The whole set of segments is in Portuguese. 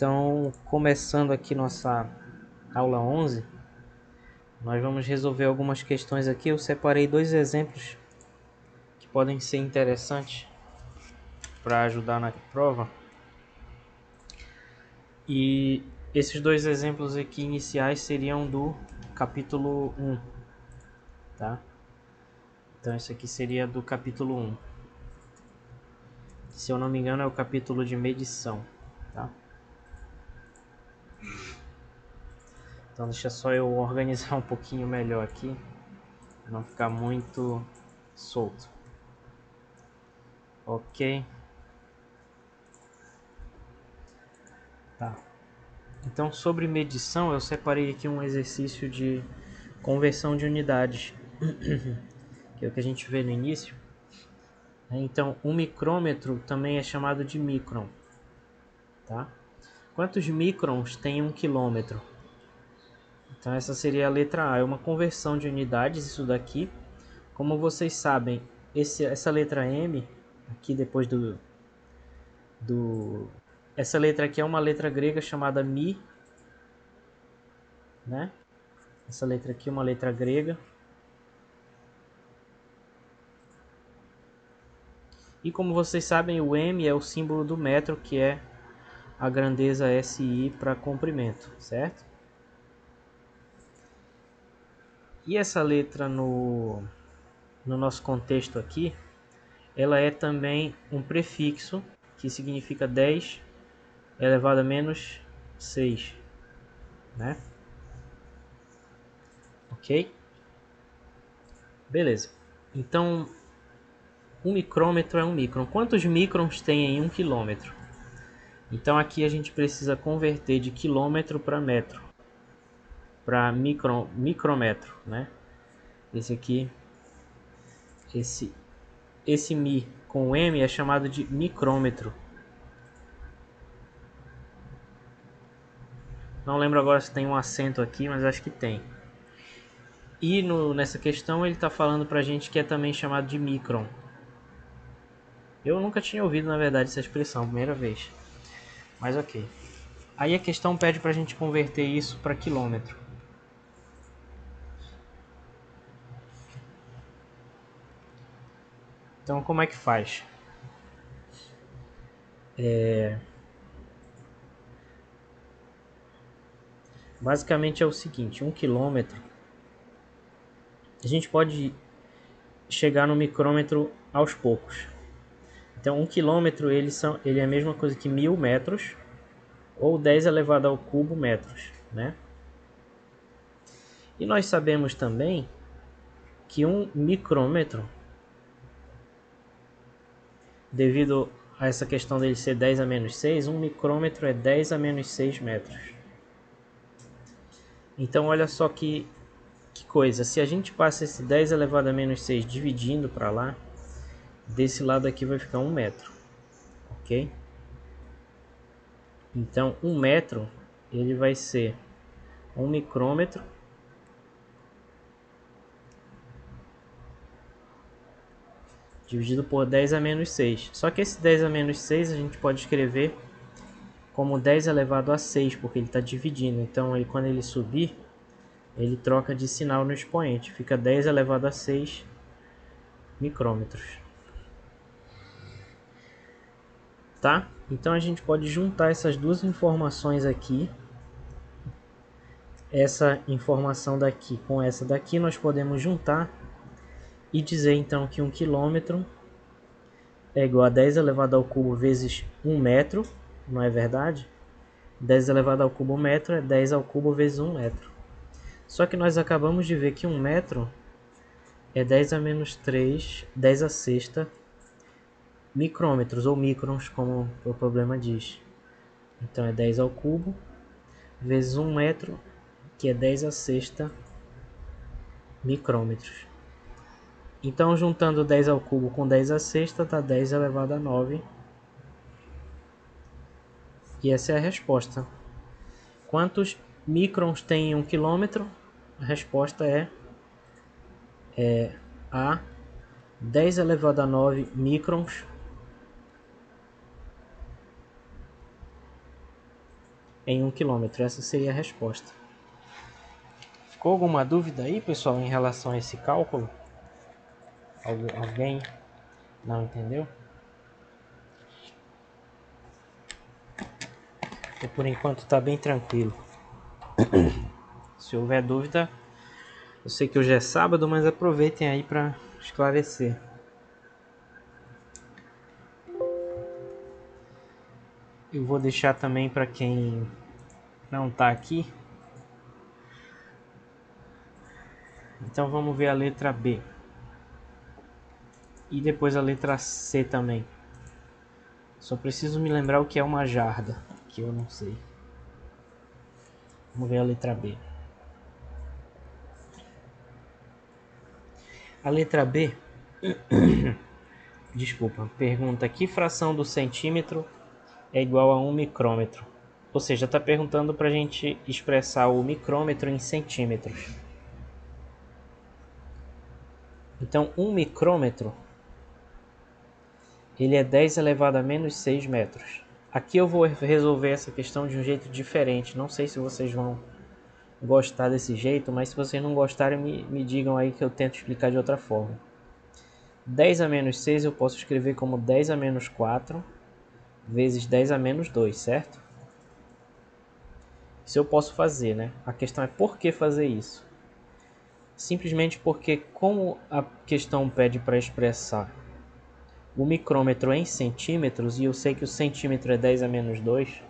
Então, começando aqui nossa aula 11, nós vamos resolver algumas questões aqui. Eu separei dois exemplos que podem ser interessantes para ajudar na prova. E esses dois exemplos aqui iniciais seriam do capítulo 1, tá? Então, esse aqui seria do capítulo 1. Se eu não me engano, é o capítulo de medição, tá? Então, deixa só eu organizar um pouquinho melhor aqui, para não ficar muito solto. Ok. Tá. Então, sobre medição, eu separei aqui um exercício de conversão de unidades, que é o que a gente vê no início. Então, um micrômetro também é chamado de micron, tá? Quantos microns tem um quilômetro? Então, essa seria a letra A, é uma conversão de unidades, isso daqui. Como vocês sabem, essa letra M, aqui depois essa letra aqui é uma letra grega chamada Mi, né? Essa letra aqui é uma letra grega. E como vocês sabem, o M é o símbolo do metro, que é a grandeza SI para comprimento, certo? E essa letra no nosso contexto aqui, ela é também um prefixo, que significa 10 elevado a menos 6, né? Ok? Beleza. Então, um micrômetro é um micron. Quantos microns tem em um quilômetro? Então aqui a gente precisa converter de quilômetro para metro, para micrômetro, né? Esse aqui, esse mi com M é chamado de micrômetro. Não lembro agora se tem um acento aqui, mas acho que tem. E nessa questão ele está falando para a gente que é também chamado de micron. Eu nunca tinha ouvido, na verdade, essa expressão, primeira vez. Mas ok. Aí a questão pede para a gente converter isso para quilômetro. Então como é que faz? Basicamente é o seguinte, 1 quilômetro, a gente pode chegar no micrômetro aos poucos. Então 1 quilômetro ele é a mesma coisa que 1000 metros, ou 10 elevado ao cubo metros, né? E nós sabemos também que um micrômetro, devido a essa questão dele ser 10 a menos 6, um micrômetro é 10 a menos 6 metros. Então olha só que coisa, se a gente passa esse 10 elevado a menos 6 dividindo para lá, desse lado aqui vai ficar 1 metro, ok? Então 1 metro ele vai ser 1 micrômetro dividido por 10 a menos 6. Só que esse 10 a menos 6 a gente pode escrever como 10 elevado a 6, porque ele está dividindo. Então, quando ele subir, ele troca de sinal no expoente. Fica 10 elevado a 6 micrômetros. Tá? Então, a gente pode juntar essas duas informações aqui. Essa informação daqui com essa daqui, nós podemos juntar e dizer, então, que 1 quilômetro é igual a 10 elevado ao cubo vezes 1 metro, não é verdade? 10 elevado ao cubo metro é 10 ao cubo vezes 1 metro. Só que nós acabamos de ver que 1 metro é 10 a menos 3, 10 a sexta micrômetros, ou microns, como o problema diz. Então é 10 ao cubo vezes 1 metro, que é 10 a sexta micrômetros. Então, juntando 10 ao cubo com 10 a sexta, dá 10 elevado a 9. E essa é a resposta. Quantos microns tem em 1 quilômetro? A resposta é A, 10 elevado a 9 microns em 1 quilômetro. Essa seria a resposta. Ficou alguma dúvida aí, pessoal, em relação a esse cálculo? Alguém não entendeu? E por enquanto está bem tranquilo. Se houver dúvida, eu sei que hoje é sábado, mas aproveitem aí para esclarecer. Eu vou deixar também para quem não está aqui. Então vamos ver a letra B. E depois a letra C também. Só preciso me lembrar o que é uma jarda, que eu não sei. Vamos ver a letra B. A letra B, desculpa, pergunta que fração do centímetro é igual a 1 micrômetro. Ou seja, está perguntando para a gente expressar o micrômetro em centímetros. Então, 1 micrômetro, ele é 10 elevado a menos 6 metros. Aqui eu vou resolver essa questão de um jeito diferente. Não sei se vocês vão gostar desse jeito, mas se vocês não gostarem, me digam aí que eu tento explicar de outra forma. 10 a menos 6 eu posso escrever como 10 a menos 4 vezes 10 a menos 2, certo? Isso eu posso fazer, né? A questão é por que fazer isso? Simplesmente porque, como a questão pede para expressar o micrômetro em centímetros, e eu sei que o centímetro é 10 a menos 2,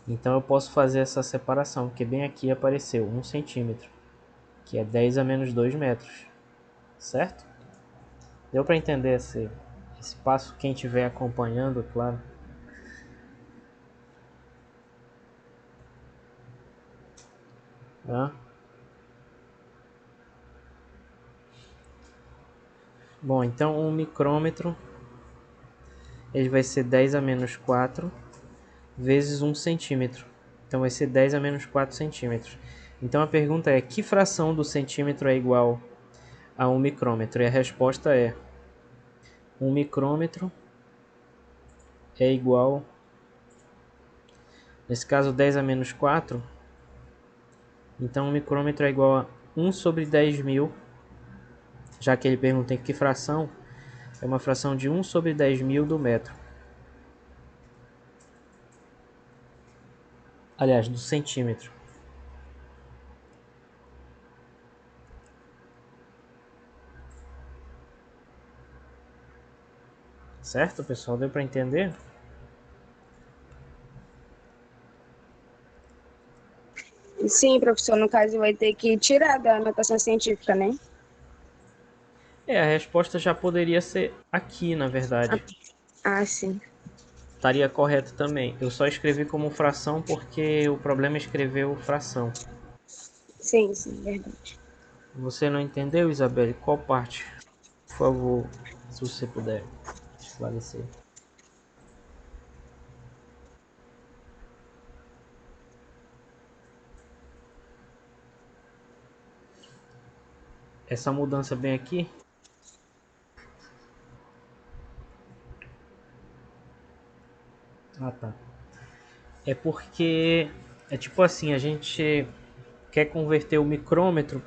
então eu posso fazer essa separação, porque bem aqui apareceu 1 centímetro, que é 10 a menos 2 metros, certo? Deu para entender esse passo? Quem estiver acompanhando, claro. Tá? Bom, então um micrômetro ele vai ser 10 a menos 4 vezes 1 centímetro. Então vai ser 10 a menos 4 centímetros. Então a pergunta é, que fração do centímetro é igual a 1 micrômetro? E a resposta é 1 micrômetro é igual, nesse caso 10 a menos 4, então 1 micrômetro é igual a 1 sobre 10 mil, já que ele pergunta em que fração, é uma fração de 1 sobre 10 mil do metro. Aliás, do centímetro. Certo, pessoal? Deu para entender? Sim, professor, no caso vai ter que tirar da anotação científica, né? É, a resposta já poderia ser aqui, na verdade. Sim. Estaria correto também. Eu só escrevi como fração porque o problema é escrever fração. Sim, verdade. Você não entendeu, Isabelle? Qual parte? Por favor, se você puder esclarecer. Essa mudança bem aqui? Ah, tá. É porque é tipo assim, a gente quer converter o micrômetro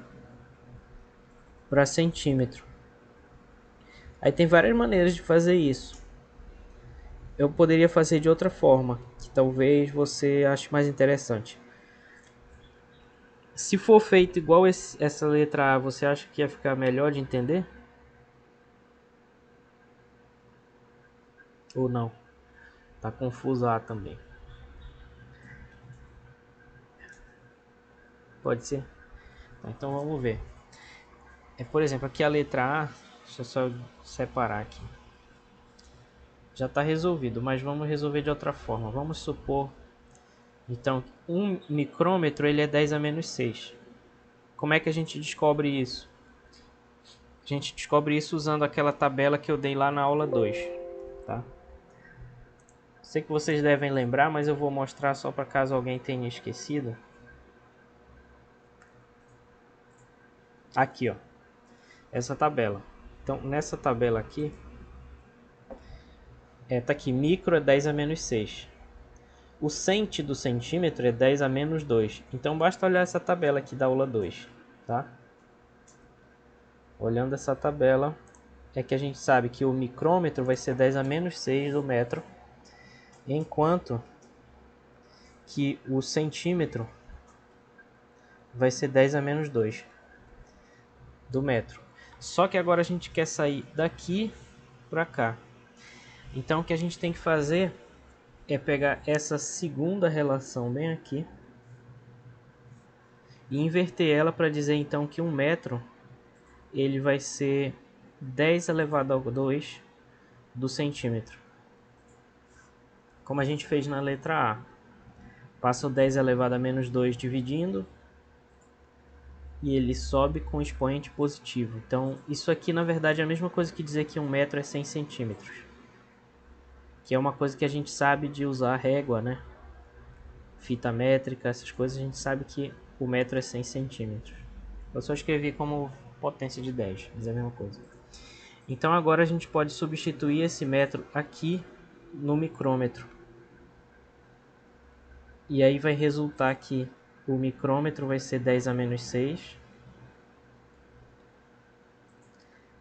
para centímetro. Aí tem várias maneiras de fazer isso. Eu poderia fazer de outra forma, que talvez você ache mais interessante. Se for feito igual essa letra A, você acha que ia ficar melhor de entender? Ou não? Tá confuso A também. Pode ser? Tá, então vamos ver. Por exemplo, aqui a letra A, deixa eu só separar aqui. Já está resolvido, mas vamos resolver de outra forma. Vamos supor, então, um micrômetro ele é 10 a menos 6. Como é que a gente descobre isso? A gente descobre isso usando aquela tabela que eu dei lá na aula 2. Tá? Sei que vocês devem lembrar, mas eu vou mostrar só para caso alguém tenha esquecido. Aqui, ó, essa tabela. Então, nessa tabela aqui, tá aqui, micro é 10 a menos 6. O cent do centímetro é 10 a menos 2. Então basta olhar essa tabela aqui da aula 2, tá? Olhando essa tabela, é que a gente sabe que o micrômetro vai ser 10 a menos 6 do metro, enquanto que o centímetro vai ser 10 a menos 2 do metro. Só que agora a gente quer sair daqui para cá. Então o que a gente tem que fazer é pegar essa segunda relação bem aqui e inverter ela para dizer então que um metro ele vai ser 10 elevado a 2 do centímetro. Como a gente fez na letra A. Passa o 10 elevado a menos 2 dividindo e ele sobe com expoente positivo. Então isso aqui na verdade é a mesma coisa que dizer que um metro é 100 centímetros. Que é uma coisa que a gente sabe de usar régua, né? Fita métrica, essas coisas, a gente sabe que o metro é 100 centímetros. Eu só escrevi como potência de 10, mas é a mesma coisa. Então agora a gente pode substituir esse metro aqui no micrômetro. E aí vai resultar que o micrômetro vai ser 10 a menos 6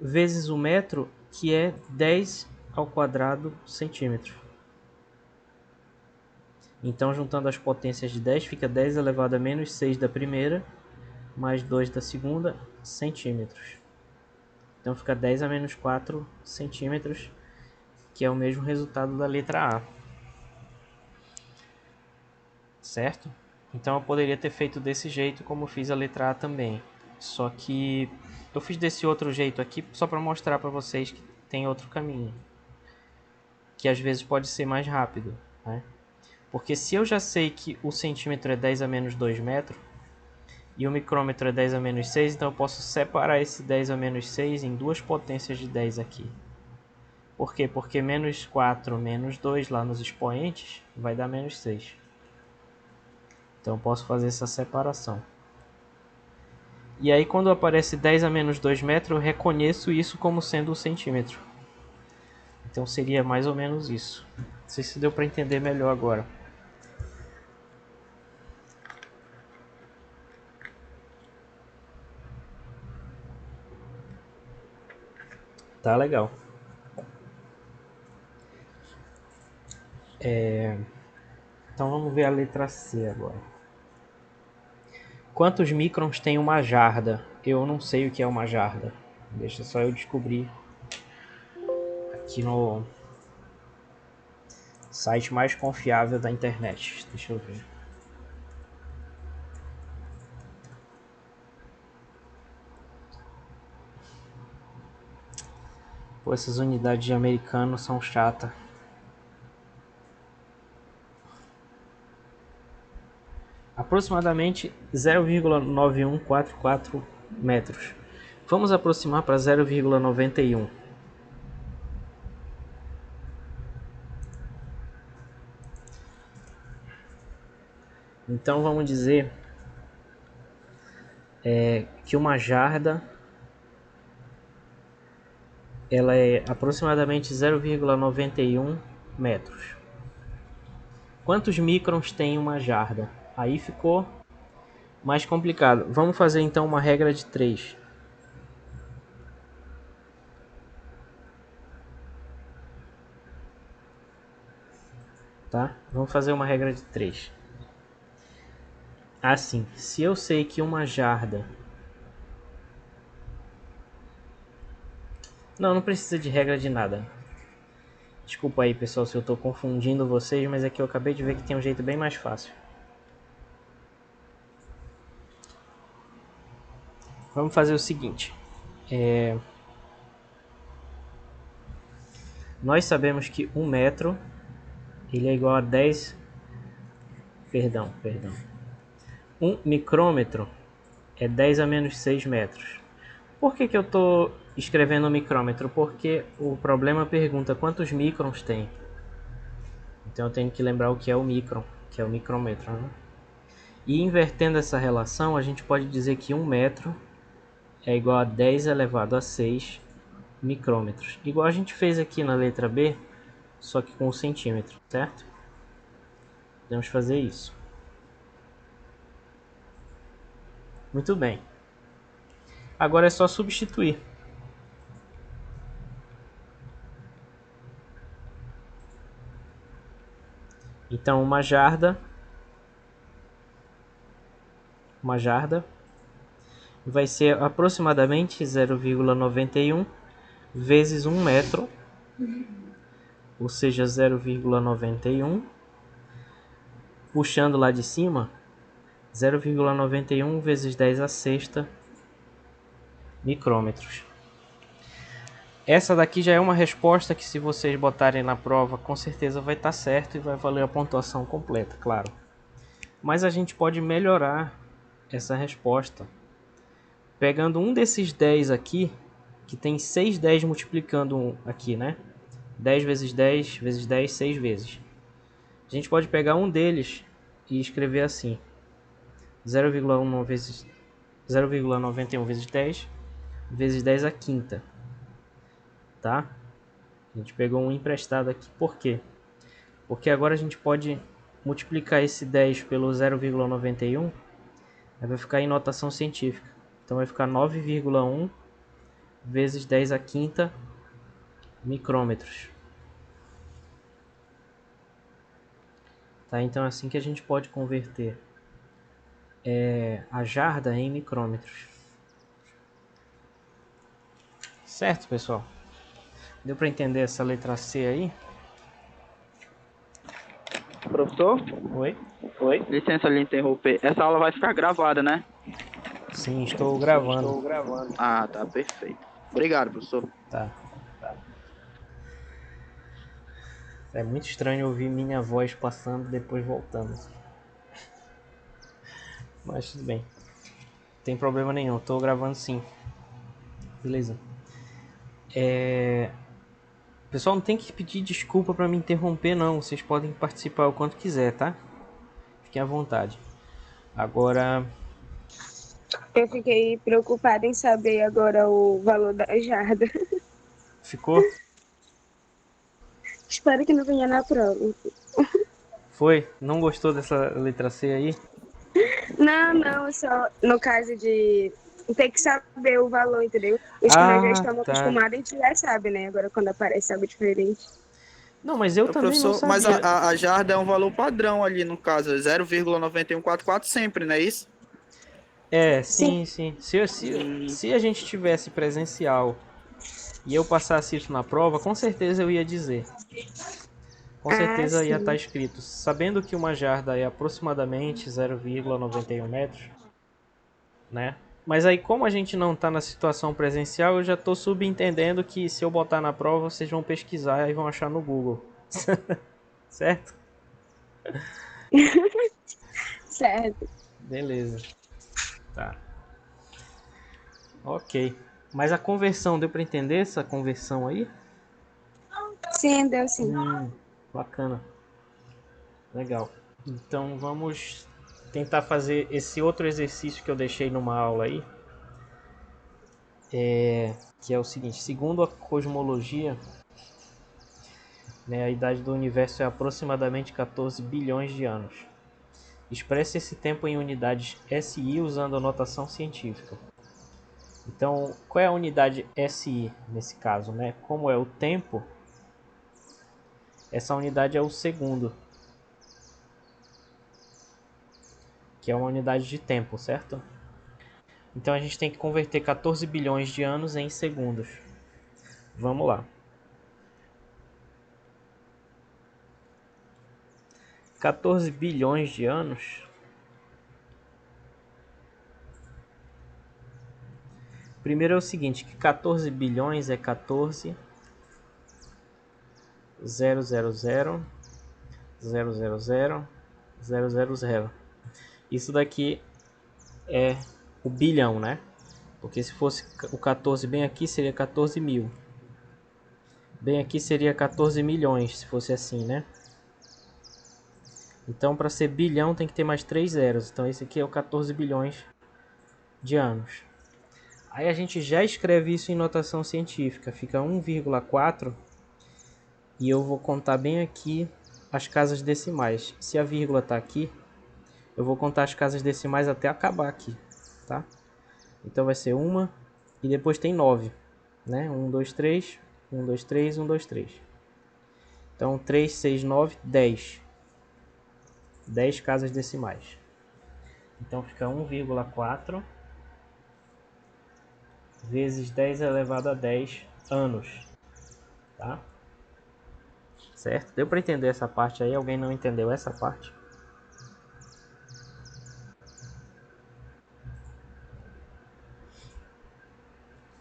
vezes o metro, que é 10 ao quadrado centímetro. Então, juntando as potências de 10, fica 10 elevado a menos 6 da primeira, mais 2 da segunda, centímetros. Então, fica 10 a menos 4 centímetros, que é o mesmo resultado da letra A. Certo? Então, eu poderia ter feito desse jeito, como fiz a letra A também. Só que eu fiz desse outro jeito aqui, só para mostrar para vocês que tem outro caminho. Que às vezes pode ser mais rápido, né? Porque se eu já sei que o centímetro é 10 a menos 2 metros e o micrômetro é 10 a menos 6, então eu posso separar esse 10 a menos 6 em duas potências de 10 aqui. Por quê? Porque menos 4 menos 2 lá nos expoentes vai dar menos 6. Então eu posso fazer essa separação. E aí quando aparece 10 a menos 2 metros, eu reconheço isso como sendo um centímetro. Então seria mais ou menos isso. Não sei se deu para entender melhor agora. Tá legal. Então vamos ver a letra C agora. Quantos microns tem uma jarda? Eu não sei o que é uma jarda. Deixa só eu descobrir aqui no site mais confiável da internet. Deixa eu ver. Pô, essas unidades de americano são chatas. Aproximadamente 0,9144 metros. Vamos aproximar para 0,91. Então vamos dizer que uma jarda ela é aproximadamente 0,91 metros. Quantos microns tem uma jarda? Aí ficou mais complicado. Vamos fazer então uma regra de 3. Tá? Vamos fazer uma regra de 3. Assim, se eu sei que uma jarda... Não precisa de regra de nada. Desculpa aí, pessoal, se eu estou confundindo vocês, mas é que eu acabei de ver que tem um jeito bem mais fácil. Vamos fazer o seguinte. Nós sabemos que 1 metro ele é igual a 10... Perdão. 1 micrômetro é 10 a menos 6 metros. Por que eu estou escrevendo micrômetro? Porque o problema pergunta quantos microns tem. Então eu tenho que lembrar o que é o micron, que é o micrômetro, né? E invertendo essa relação, a gente pode dizer que 1 metro é igual a 10 elevado a 6 micrômetros. Igual a gente fez aqui na letra B, só que com o centímetro, certo? Podemos fazer isso. Muito bem. Agora é só substituir. Então uma jarda vai ser aproximadamente 0,91 vezes 1 metro, ou seja, 0,91, puxando lá de cima, 0,91 vezes 10 a sexta micrômetros. Essa daqui já é uma resposta que, se vocês botarem na prova, com certeza vai estar certo e vai valer a pontuação completa, claro. Mas a gente pode melhorar essa resposta pegando um desses 10 aqui, que tem 6 10 multiplicando um aqui, né? 10 vezes 10 vezes 10, 6 vezes. A gente pode pegar um deles e escrever assim: 0,1 vezes 0,91 vezes 10 vezes 10 a quinta, tá? A gente pegou um emprestado aqui, por quê? Porque agora a gente pode multiplicar esse 10 pelo 0,91, aí vai ficar em notação científica. Então vai ficar 9,1 vezes 10 a quinta micrômetros. Tá? Então é assim que a gente pode converter a jarda em micrômetros. Certo, pessoal? Deu para entender essa letra C aí? Professor? Oi? Oi? Licença lhe interromper. Essa aula vai ficar gravada, né? Sim, estou gravando. Ah, tá, perfeito. Obrigado, professor. Tá. É muito estranho ouvir minha voz passando e depois voltando. Mas tudo bem. Não tem problema nenhum, estou gravando sim. Beleza. Pessoal, não tem que pedir desculpa para me interromper não. Vocês podem participar o quanto quiser, tá? Fiquem à vontade. Agora, Eu fiquei preocupada em saber agora o valor da jarda. ficou? Espero que não venha na prova. Foi? Não gostou dessa letra C aí? Não, só no caso de ter que saber o valor, entendeu? Os que nós já Ah, estamos tá. acostumados, a gente já sabe, né? Agora quando aparece algo diferente. Não, mas eu também não Professor, mas sabia. a jarda é um valor padrão ali no caso, 0,9144 sempre, não é isso? Sim. Sim. Se a gente tivesse presencial e eu passasse isso na prova, com certeza eu ia dizer. Com Ah, certeza ia estar sim. escrito. Sabendo que uma jarda é aproximadamente 0,91 metros, né? Mas aí, como a gente não está na situação presencial, eu já estou subentendendo que, se eu botar na prova, vocês vão pesquisar e vão achar no Google. Certo? Certo. Beleza. Tá. Ok. Mas a conversão, deu para entender essa conversão aí? Sim, deu sim. Bacana. Legal. Então vamos tentar fazer esse outro exercício que eu deixei numa aula aí. Que é o seguinte: segundo a cosmologia, né, a idade do universo é aproximadamente 14 bilhões de anos. Expresse esse tempo em unidades SI usando a notação científica. Então, qual é a unidade SI nesse caso, né? Como é o tempo, essa unidade é o segundo, que é uma unidade de tempo, certo? Então a gente tem que converter 14 bilhões de anos em segundos. Vamos lá. 14 bilhões de anos. Primeiro é o seguinte, que 14 bilhões é 14 000 000. Isso daqui é o bilhão, né? Porque se fosse o 14 bem aqui, seria 14 mil. Bem aqui seria 14 milhões, se fosse assim, né? Então, para ser bilhão, tem que ter mais 3 zeros. Então, esse aqui é o 14 bilhões de anos. Aí a gente já escreve isso em notação científica. Fica 1,4. E eu vou contar bem aqui as casas decimais. Se a vírgula está aqui, eu vou contar as casas decimais até acabar aqui, tá? Então vai ser uma e depois tem 9, né? 1, 2, 3, 1, 2, 3, 1, 2, 3. Então 3, 6, 9, 10. 10 casas decimais. Então fica 1,4 vezes 10 elevado a 10 anos, tá? Certo? Deu para entender essa parte aí? Alguém não entendeu essa parte?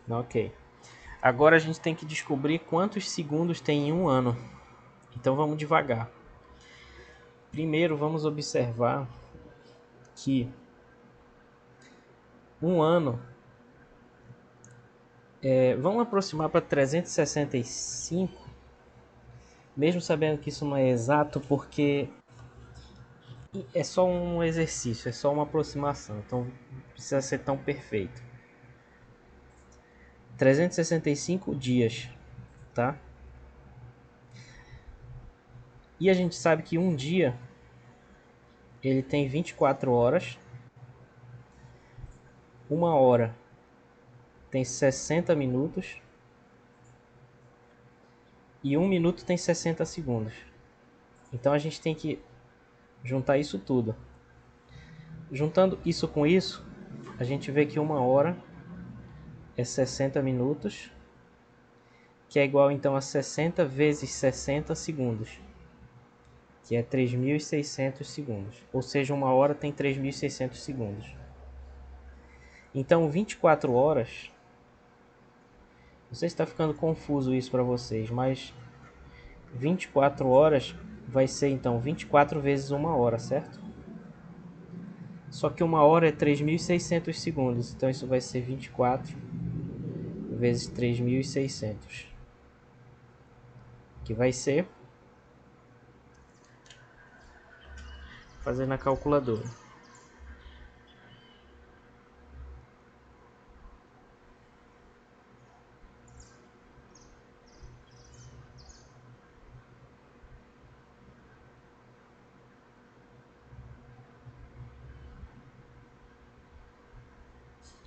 Ok. Agora a gente tem que descobrir quantos segundos tem em um ano. Então vamos devagar. Primeiro vamos observar que um ano, vamos aproximar para 365, mesmo sabendo que isso não é exato, porque é só um exercício, é só uma aproximação, então não precisa ser tão perfeito. 365 dias, tá? E a gente sabe que um dia ele tem 24 horas, uma hora tem 60 minutos e um minuto tem 60 segundos. Então a gente tem que juntar isso tudo. Juntando isso com isso, a gente vê que uma hora é 60 minutos, que é igual então a 60 vezes 60 segundos, que é 3.600 segundos. Ou seja, uma hora tem 3.600 segundos. Então 24 horas, não sei se está ficando confuso isso para vocês, mas 24 horas vai ser então 24 vezes uma hora, certo? Só que uma hora é 3.600 segundos, então isso vai ser 24 vezes 3.600, que vai ser, fazer na calculadora,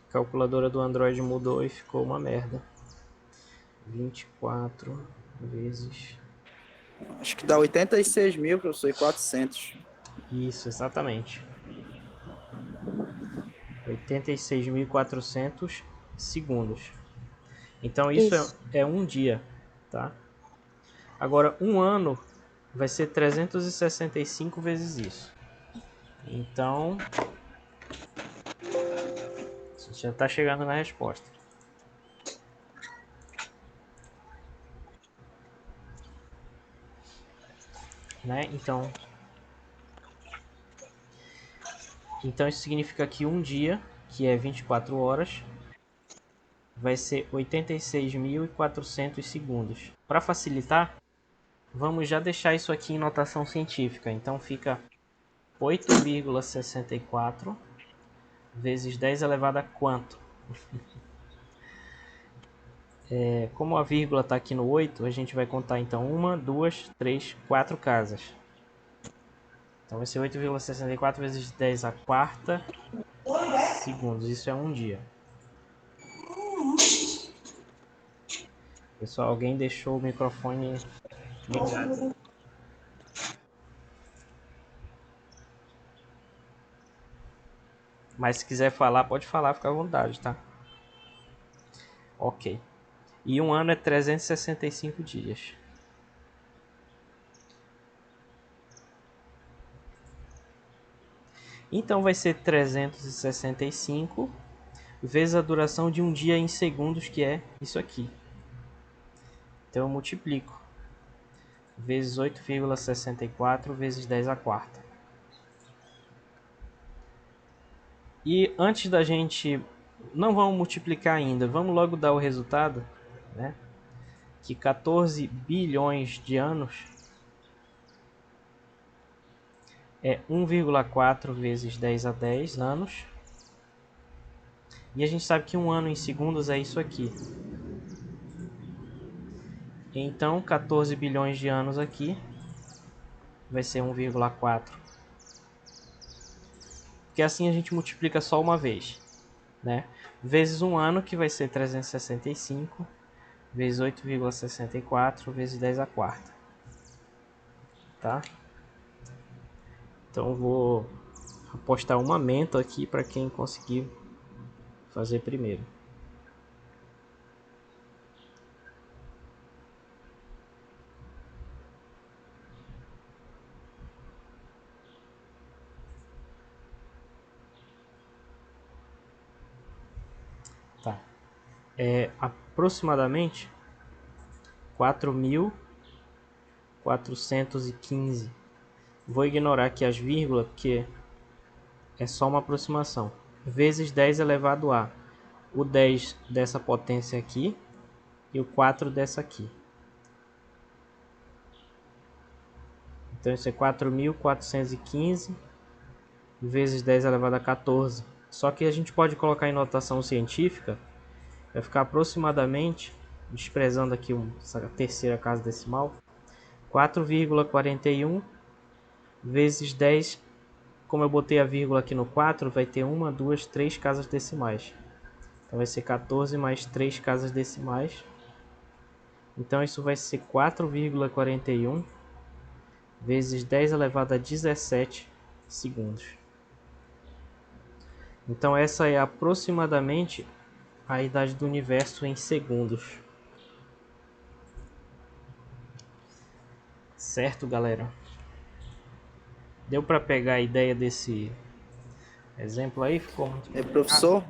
a calculadora do Android mudou e ficou uma merda. 24 vezes... Acho que dá 86 mil, professor, e 400. Isso, exatamente. 86.400 segundos. Então isso é um dia, tá? Agora, um ano vai ser 365 vezes isso. Então, a gente já está chegando na resposta. Né? Então isso significa que um dia, que é 24 horas, vai ser 86.400 segundos. Para facilitar, vamos já deixar isso aqui em notação científica. Então fica 8,64 vezes 10 elevado a quanto? Como a vírgula está aqui no 8, a gente vai contar então 1, 2, 3, 4 casas. Então vai ser 8,64 vezes 10 a quarta segundos. Isso é um dia. Pessoal, alguém deixou o microfone ligado. Mas se quiser falar, pode falar, fica à vontade, tá? Ok. E um ano é 365 dias. Então vai ser 365 vezes a duração de um dia em segundos, que é isso aqui. Então eu multiplico. Vezes 8,64 vezes 10 a quarta. E antes da gente... Não vamos multiplicar ainda, vamos logo dar o resultado, né? Que 14 bilhões de anos é 1,4 vezes 10 a 10 anos. E a gente sabe que um ano em segundos é isso aqui. Então 14 bilhões de anos aqui vai ser 1,4. Porque assim a gente multiplica só uma vez, né? Vezes um ano, que vai ser 365, vezes 8,64, vezes 10 a quarta, tá? Então vou apostar um aumento aqui para quem conseguir fazer primeiro. Tá. É aproximadamente 4.415. Vou ignorar aqui as vírgulas, porque é só uma aproximação. Vezes 10 elevado a o 10 dessa potência aqui e o 4 dessa aqui. Então isso é 4.415 vezes 10 elevado a 14. Só que a gente pode colocar em notação científica, vai ficar aproximadamente, desprezando aqui essa terceira casa decimal, 4,41 vezes 10. Como eu botei a vírgula aqui no 4, vai ter 1, 2, 3 casas decimais. Então vai ser 14 mais 3 casas decimais. Então isso vai ser 4,41 vezes 10 elevado a 17 segundos. Então essa é aproximadamente a idade do universo em segundos. Certo, galera? Deu para pegar a ideia desse exemplo aí? Ficou muito... Professor,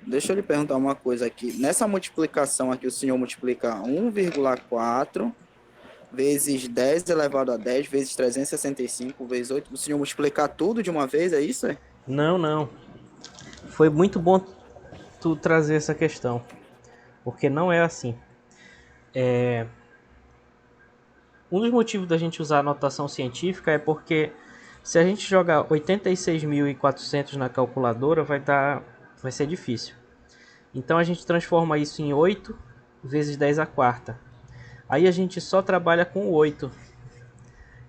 deixa eu lhe perguntar uma coisa aqui. Nessa multiplicação aqui, o senhor multiplica 1,4 vezes 10 elevado a 10 vezes 365 vezes 8. O senhor multiplicar tudo de uma vez, é isso? É? Não, não. Foi muito bom tu trazer essa questão, porque não é assim. Um dos motivos da gente usar a notação científica é porque se a gente jogar 86.400 na calculadora, vai ser difícil. Então a gente transforma isso em 8 vezes 10 a quarta. Aí a gente só trabalha com 8.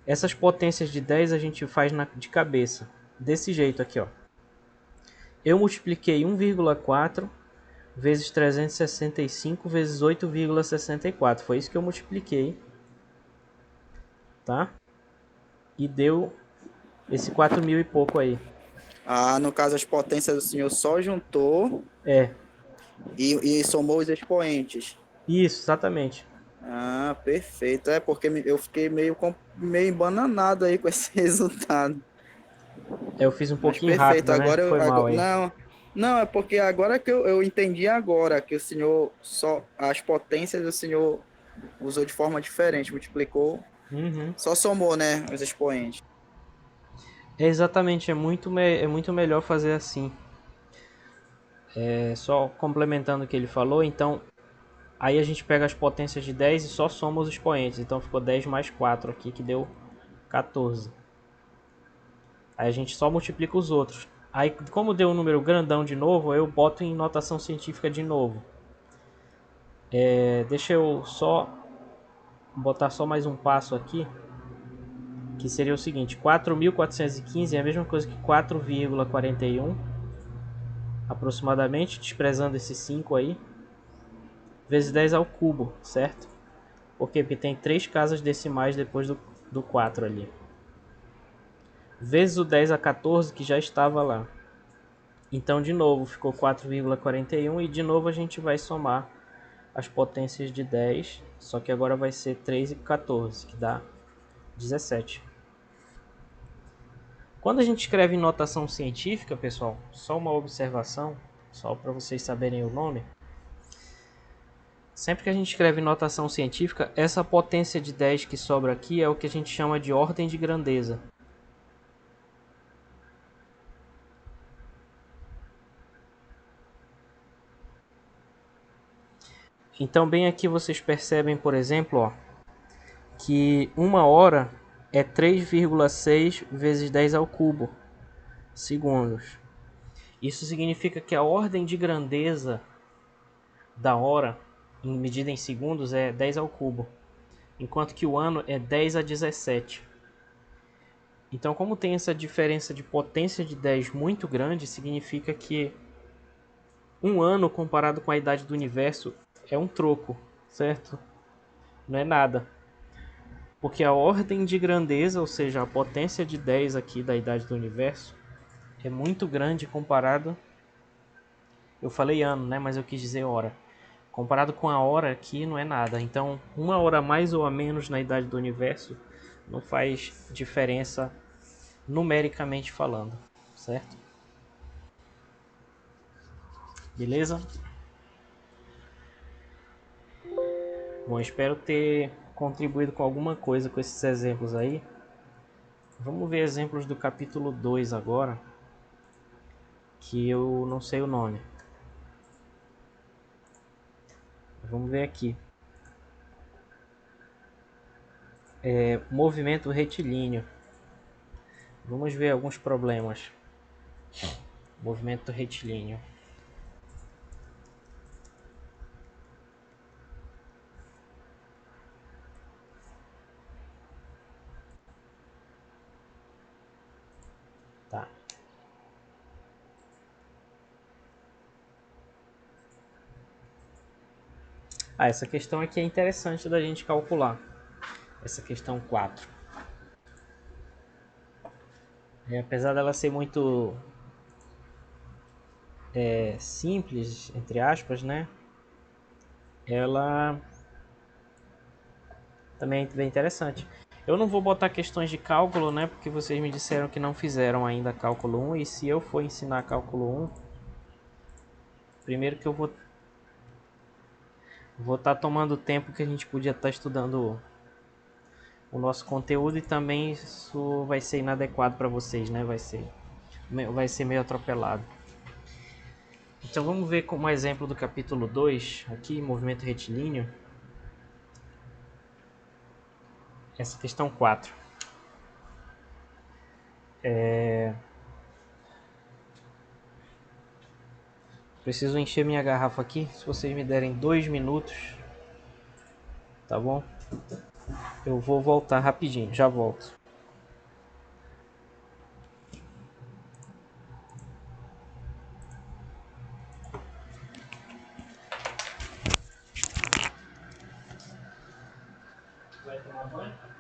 Essas potências de 10 a gente faz de cabeça. Desse jeito aqui, ó. Eu multipliquei 1,4 vezes 365 vezes 8,64. Foi isso que eu multipliquei. Tá? E deu esse 4.000 e pouco aí. Ah, no caso, as potências do senhor só juntou É, e somou os expoentes. isso, exatamente. Ah, perfeito. É porque eu fiquei meio embananado aí com esse resultado. Eu fiz um Mas pouquinho perfeito. rápido, né? Agora, Foi mal aí. não, é porque agora que eu entendi agora que o senhor só as potências do senhor usou de forma diferente, multiplicou, Uhum. só somou, né, os expoentes. É exatamente, é muito melhor fazer assim. É só complementando o que ele falou, então aí a gente pega as potências de 10 e só soma os expoentes. Então ficou 10 mais 4 aqui, que deu 14. Aí a gente só multiplica os outros. Aí, como deu um número grandão de novo, eu boto em notação científica de novo. Deixa eu só botar só mais um passo aqui, que seria o seguinte: 4.415 é a mesma coisa que 4,41, aproximadamente, desprezando esse 5 aí, vezes 10 ao cubo, certo? Por quê? Porque tem 3 casas decimais depois do 4 ali. Vezes o 10 a 14, que já estava lá. Então, de novo, ficou 4,41 e de novo a gente vai somar as potências de 10, só que agora vai ser 3 e 14, que dá 17. Quando a gente escreve em notação científica, pessoal, só uma observação, só para vocês saberem o nome. Sempre que a gente escreve em notação científica, essa potência de 10 que sobra aqui é o que a gente chama de ordem de grandeza. Então, bem aqui vocês percebem, por exemplo, ó, que 1 hora é 3,6 vezes 10 ao cubo segundos. Isso significa que a ordem de grandeza da hora, em medida em segundos, é 10 ao cubo, enquanto que o ano é 10 a 17. Então, como tem essa diferença de potência de 10 muito grande, significa que um ano comparado com a idade do universo é um troco, certo? Não é nada. Porque a ordem de grandeza, ou seja, a potência de 10 aqui da idade do universo, é muito grande comparado... Eu falei ano, né? Mas eu quis dizer hora. Comparado com a hora aqui, não é nada. Então, uma hora a mais ou a menos na idade do universo não faz diferença numericamente falando, certo? Beleza? Bom, espero ter contribuído com alguma coisa com esses exemplos aí. Vamos ver exemplos do capítulo 2 agora, que eu não sei o nome. Vamos ver aqui. Movimento retilíneo. Vamos ver alguns problemas. Movimento retilíneo. Tá. Essa questão aqui é interessante da gente calcular. Essa questão 4. Apesar dela ser muito simples, entre aspas, né? Ela também é bem interessante. Eu não vou botar questões de cálculo, né? Porque vocês me disseram que não fizeram ainda cálculo 1. E se eu for ensinar cálculo 1, primeiro que eu vou estar tomando o tempo que a gente podia estar estudando o nosso conteúdo, e também isso vai ser inadequado para vocês, né? Vai ser meio atropelado. Então vamos ver como exemplo do capítulo 2, aqui, movimento retilíneo. Essa questão 4. Preciso encher minha garrafa aqui. Se vocês me derem 2 minutos, tá bom? Eu vou voltar rapidinho, já volto. Vai tomar banho?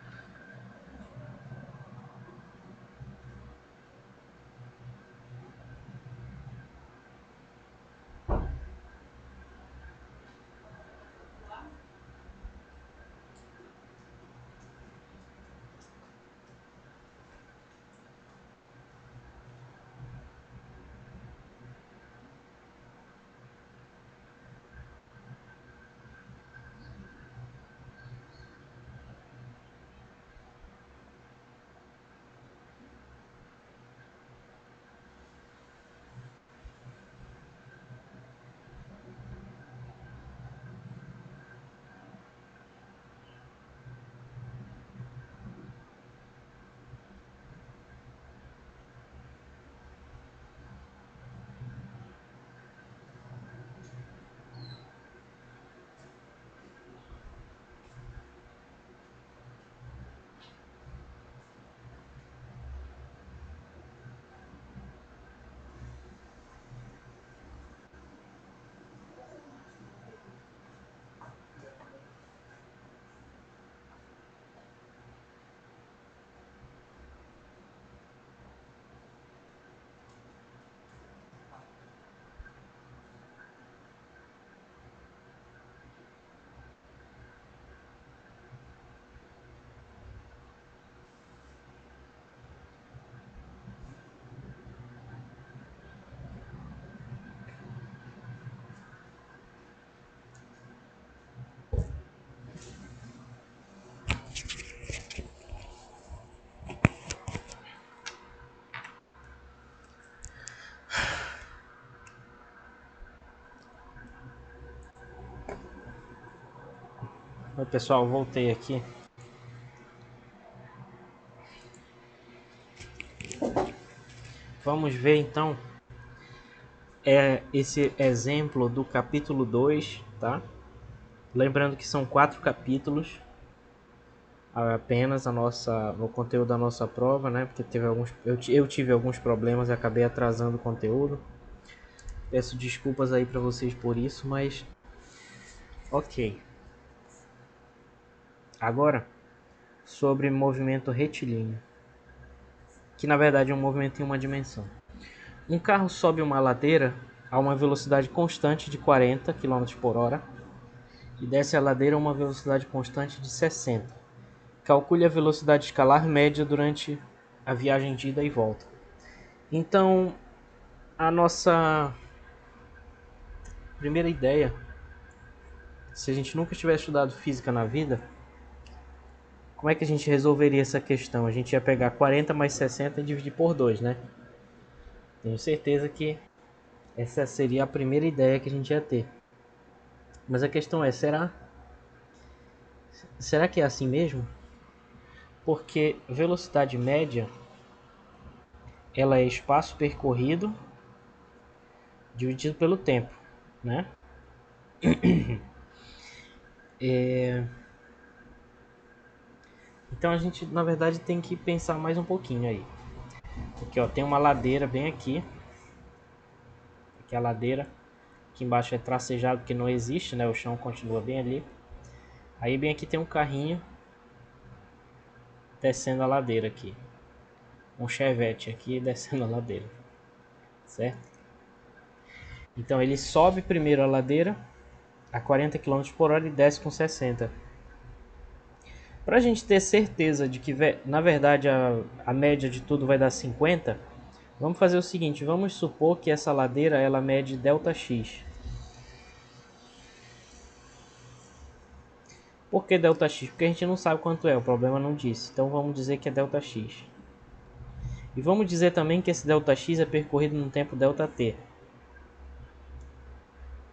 Oi, pessoal, voltei aqui. Vamos ver então esse exemplo do capítulo 2, tá? Lembrando que são 4 capítulos. apenas o conteúdo da nossa prova, né? Porque eu tive alguns problemas e acabei atrasando o conteúdo. Peço desculpas aí para vocês por isso, mas ok. Agora, sobre movimento retilíneo, que na verdade é um movimento em uma dimensão. Um carro sobe uma ladeira a uma velocidade constante de 40 km por hora e desce a ladeira a uma velocidade constante de 60. Calcule a velocidade escalar média durante a viagem de ida e volta. Então, a nossa primeira ideia, se a gente nunca tivesse estudado física na vida, como é que a gente resolveria essa questão? A gente ia pegar 40 mais 60 e dividir por 2, né? Tenho certeza que essa seria a primeira ideia que a gente ia ter. Mas a questão é, será que é assim mesmo? Porque velocidade média, ela é espaço percorrido dividido pelo tempo, né? Então a gente, na verdade, tem que pensar mais um pouquinho aí. Porque ó, tem uma ladeira bem aqui. Aqui é a ladeira. Aqui embaixo é tracejado porque não existe, né? O chão continua bem ali. Aí bem aqui tem um carrinho descendo a ladeira aqui. Um Chevette aqui descendo a ladeira. Certo? Então ele sobe primeiro a ladeira a 40 km por hora e desce com 60. Para a gente ter certeza de que na verdade a média de tudo vai dar 50, vamos fazer o seguinte, vamos supor que essa ladeira ela mede ΔX. Por que ΔX? Porque a gente não sabe quanto é, o problema não disse. Então vamos dizer que é ΔX. E vamos dizer também que esse ΔX é percorrido num tempo ΔT.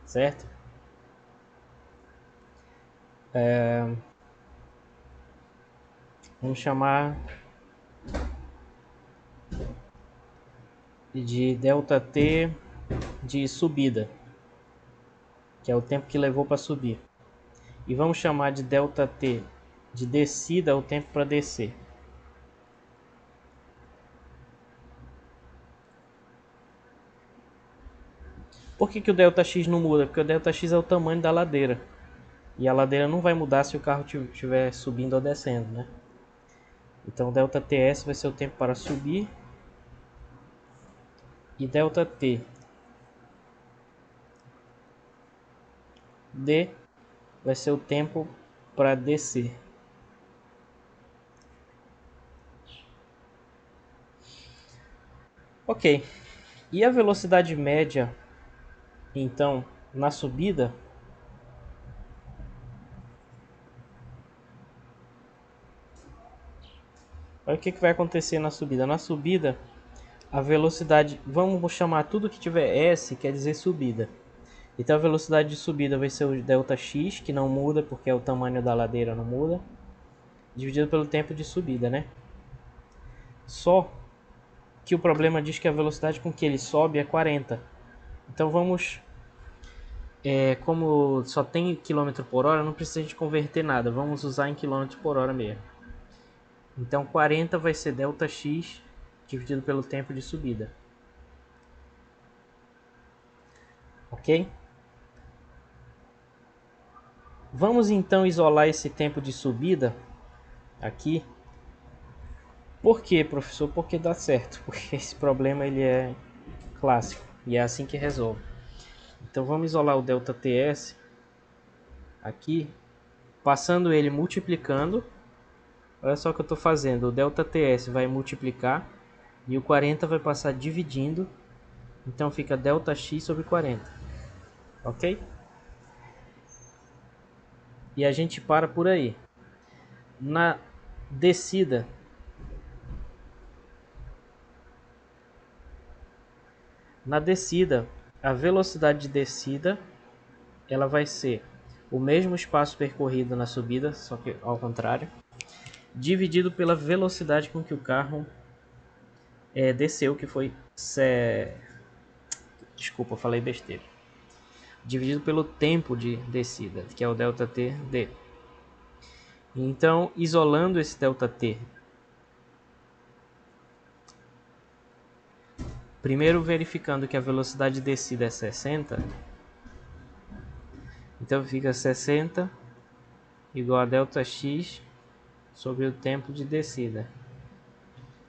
Certo? Vamos chamar de ΔT de subida, que é o tempo que levou para subir. E vamos chamar de ΔT de descida, o tempo para descer. Por que o ΔX não muda? Porque o ΔX é o tamanho da ladeira. E a ladeira não vai mudar se o carro estiver subindo ou descendo, né? Então ΔTS vai ser o tempo para subir. E ΔT D vai ser o tempo para descer. Ok. E a velocidade média, então, na subida? Olha o que vai acontecer na subida. Na subida, a velocidade, vamos chamar tudo que tiver S, quer dizer subida. Então a velocidade de subida vai ser o ΔX, que não muda porque é o tamanho da ladeira, não muda, dividido pelo tempo de subida, né? Só que o problema diz que a velocidade com que ele sobe é 40. Então vamos, como só tem km por hora, não precisa de converter nada, vamos usar em km por hora mesmo. Então 40 vai ser ΔX dividido pelo tempo de subida. Ok? Vamos então isolar esse tempo de subida aqui. Por quê, professor? Porque dá certo. Porque esse problema ele é clássico e é assim que resolve. Então vamos isolar o ΔTS aqui, passando ele multiplicando. Olha só o que eu estou fazendo. O ΔTS vai multiplicar e o 40 vai passar dividindo. Então fica ΔX sobre 40. Ok? E a gente para por aí. Na descida, a velocidade de descida ela vai ser o mesmo espaço percorrido na subida, só que ao contrário, dividido pela velocidade com que o carro desceu, que foi... Desculpa, eu falei besteira. Dividido pelo tempo de descida, que é o ΔTD. Então, isolando esse ΔT, primeiro verificando que a velocidade de descida é 60, então fica 60 igual a ΔX sobre o tempo de descida.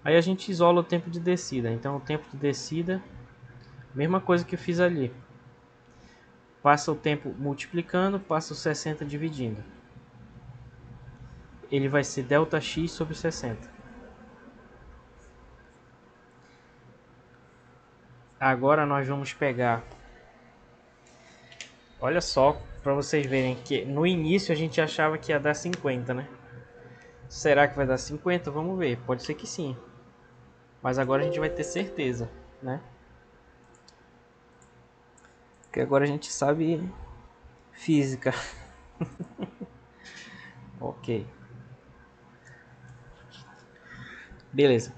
Aí a gente isola o tempo de descida, então o tempo de descida, mesma coisa que eu fiz ali. Passa o tempo multiplicando, passa o 60 dividindo. Ele vai ser ΔX sobre 60. Agora nós vamos pegar, olha só, para vocês verem que no início a gente achava que ia dar 50, né? Será que vai dar 50? Vamos ver, pode ser que sim. Mas agora a gente vai ter certeza, né? Porque agora a gente sabe física. Ok. Beleza.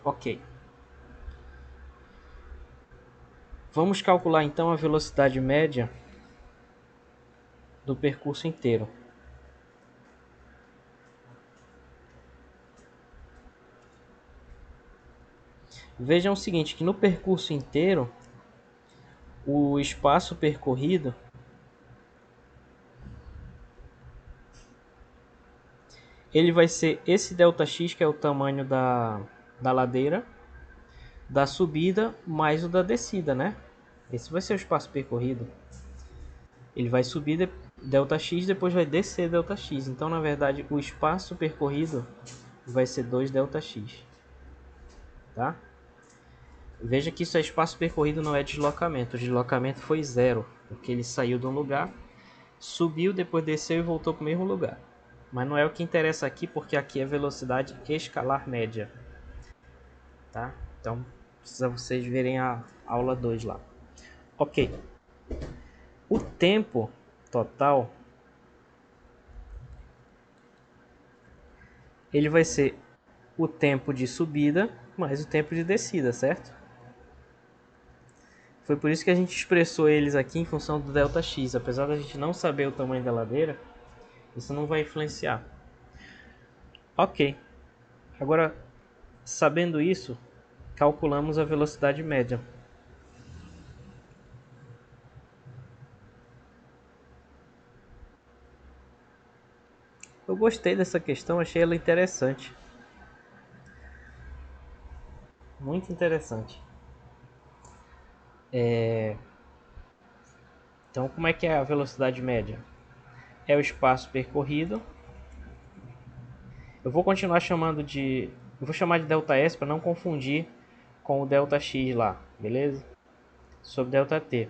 Ok. Vamos calcular então a velocidade média do percurso inteiro. Vejam o seguinte, que no percurso inteiro, o espaço percorrido ele vai ser esse ΔX, que é o tamanho da ladeira, da subida, mais o da descida, né? Esse vai ser o espaço percorrido. Ele vai subir ΔX, depois vai descer ΔX. Então, na verdade, o espaço percorrido vai ser 2ΔX. Tá? Veja que isso é espaço percorrido, não é deslocamento. O deslocamento foi zero, porque ele saiu de um lugar, subiu, depois desceu e voltou para o mesmo lugar. Mas não é o que interessa aqui, porque aqui é velocidade escalar média. Tá? Então, precisa vocês verem a aula 2 lá. Ok. O tempo total ele vai ser o tempo de subida mais o tempo de descida, certo? Foi por isso que a gente expressou eles aqui em função do ΔX. Apesar da gente não saber o tamanho da ladeira, isso não vai influenciar. Ok. Agora, sabendo isso, calculamos a velocidade média. Eu gostei dessa questão, achei ela interessante. Muito interessante. Então, como é que é a velocidade média? É o espaço percorrido. Eu vou continuar chamando de... Eu vou chamar de ΔS para não confundir com o ΔX lá, beleza? Sobre ΔT.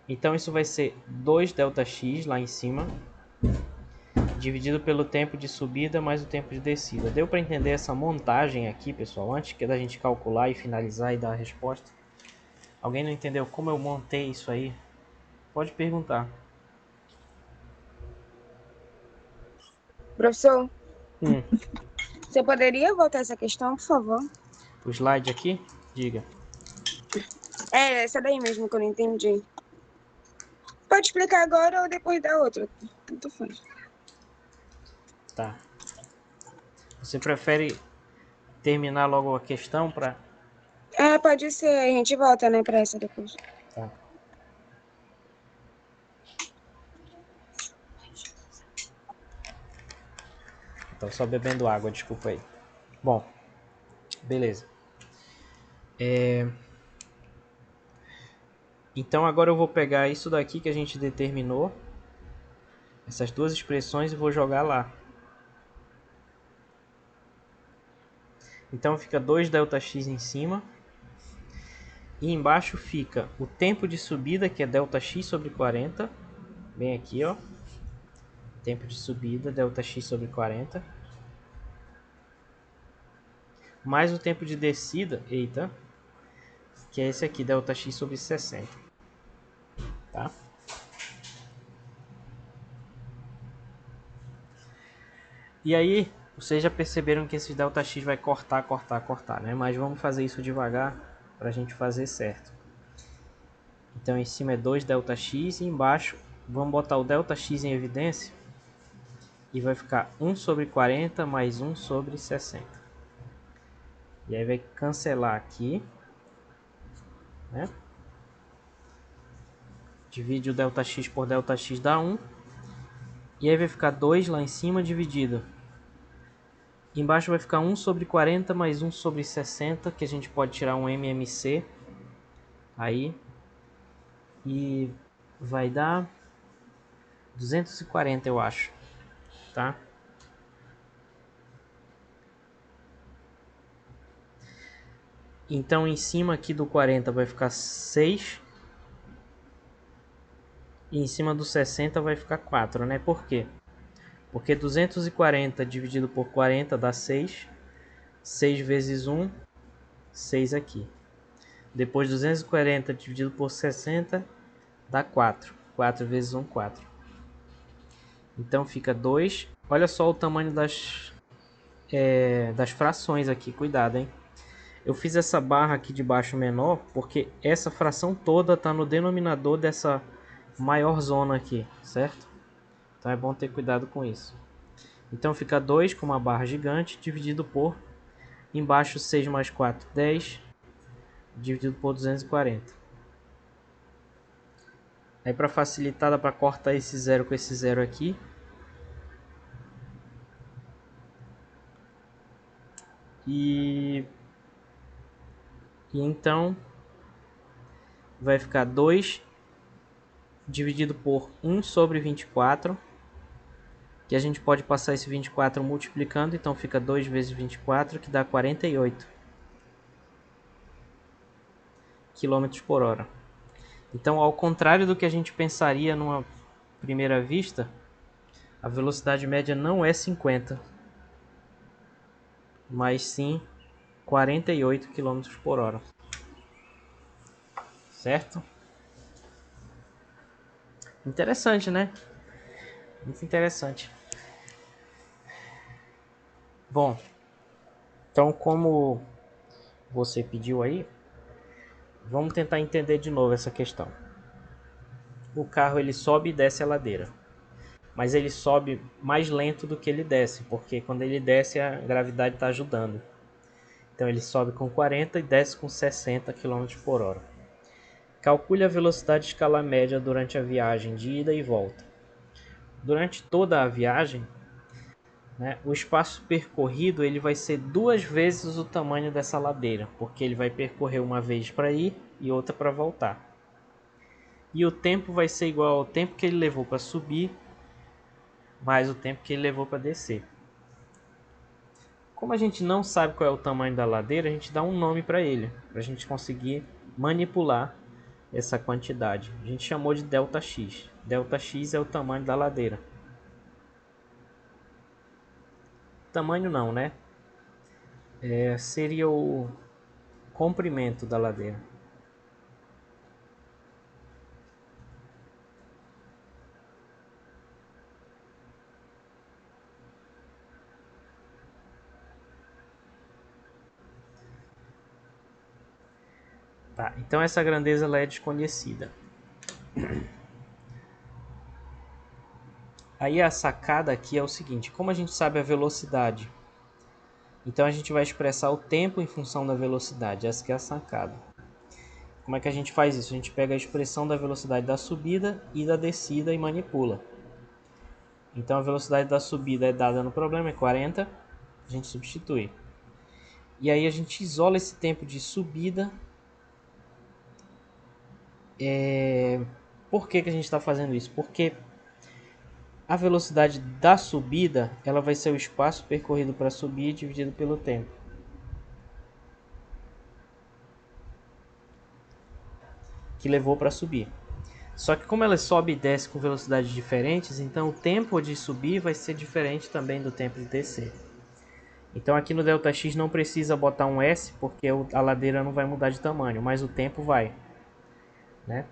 Então, isso vai ser 2ΔX lá em cima, dividido pelo tempo de subida mais o tempo de descida. Deu para entender essa montagem aqui, pessoal? Antes que da gente calcular e finalizar e dar a resposta. Alguém não entendeu como eu montei isso aí? Pode perguntar. Professor, você poderia voltar essa questão, por favor? O slide aqui, diga. É, essa daí mesmo que eu não entendi. Pode explicar agora ou depois da outra. Tanto faz. Tá. Você prefere terminar logo a questão para... É, pode ser. A gente volta, né, pra essa depois. Tá. Então, só bebendo água, desculpa aí. Bom, beleza. Então, agora eu vou pegar isso daqui que a gente determinou, essas duas expressões, e vou jogar lá. Então, fica 2ΔX em cima. E embaixo fica o tempo de subida, que é ΔX sobre 40. Bem aqui, ó. Tempo de subida, ΔX sobre 40. Mais o tempo de descida, eita, que é esse aqui, ΔX sobre 60. Tá? E aí, vocês já perceberam que esse ΔX vai cortar, né? Mas vamos fazer isso devagar para a gente fazer certo. Então em cima é 2 ΔX e embaixo vamos botar o ΔX em evidência. E vai ficar 1 sobre 40 mais 1 sobre 60. E aí vai cancelar aqui, né? Divide o ΔX por ΔX dá 1. E aí vai ficar 2 lá em cima dividido. Embaixo vai ficar 1 sobre 40 mais 1 sobre 60, que a gente pode tirar um MMC. Aí. E vai dar 240, eu acho. Tá? Então em cima aqui do 40 vai ficar 6. E em cima do 60 vai ficar 4, né? Por quê? Porque 240 dividido por 40 dá 6. 6 vezes 1, 6 aqui. Depois 240 dividido por 60 dá 4. 4 vezes 1, 4. Então fica 2. Olha só o tamanho das frações aqui. Cuidado, hein? Eu fiz essa barra aqui de baixo menor porque essa fração toda está no denominador dessa maior zona aqui, certo? Então é bom ter cuidado com isso. Então fica 2 com uma barra gigante dividido por, embaixo 6 mais 4, 10, dividido por 240. Aí para facilitar dá para cortar esse zero com esse zero aqui. E então vai ficar 2 dividido por 1 sobre 24. Que a gente pode passar esse 24 multiplicando, então fica 2 vezes 24, que dá 48 km por hora. Então, ao contrário do que a gente pensaria numa primeira vista, a velocidade média não é 50, mas sim 48 km por hora. Certo? Interessante, né? Muito interessante. Bom, então como você pediu aí, vamos tentar entender de novo essa questão. O carro ele sobe e desce a ladeira, mas ele sobe mais lento do que ele desce, porque quando ele desce a gravidade está ajudando. Então ele sobe com 40 e desce com 60 km por hora. Calcule a velocidade escalar média durante a viagem de ida e volta. Durante toda a viagem, né, o espaço percorrido ele vai ser 2 vezes o tamanho dessa ladeira, porque ele vai percorrer uma vez para ir e outra para voltar. E o tempo vai ser igual ao tempo que ele levou para subir, mais o tempo que ele levou para descer. Como a gente não sabe qual é o tamanho da ladeira, a gente dá um nome para ele, para a gente conseguir manipular essa quantidade. A gente chamou de ΔX. ΔX é o tamanho da ladeira. Tamanho não, né? Seria o comprimento da ladeira. Tá, então essa grandeza ela é desconhecida. Aí a sacada aqui é o seguinte: como a gente sabe a velocidade, então a gente vai expressar o tempo em função da velocidade. Essa que é a sacada. Como é que a gente faz isso? A gente pega a expressão da velocidade da subida e da descida e manipula. Então a velocidade da subida é dada no problema, é 40, a gente substitui. E aí a gente isola esse tempo de subida. Por que a gente está fazendo isso? Porque a velocidade da subida ela vai ser o espaço percorrido para subir dividido pelo tempo. Que levou para subir. Só que como ela sobe e desce com velocidades diferentes, então o tempo de subir vai ser diferente também do tempo de descer. Então aqui no ΔX não precisa botar um S, porque a ladeira não vai mudar de tamanho, mas o tempo vai, né?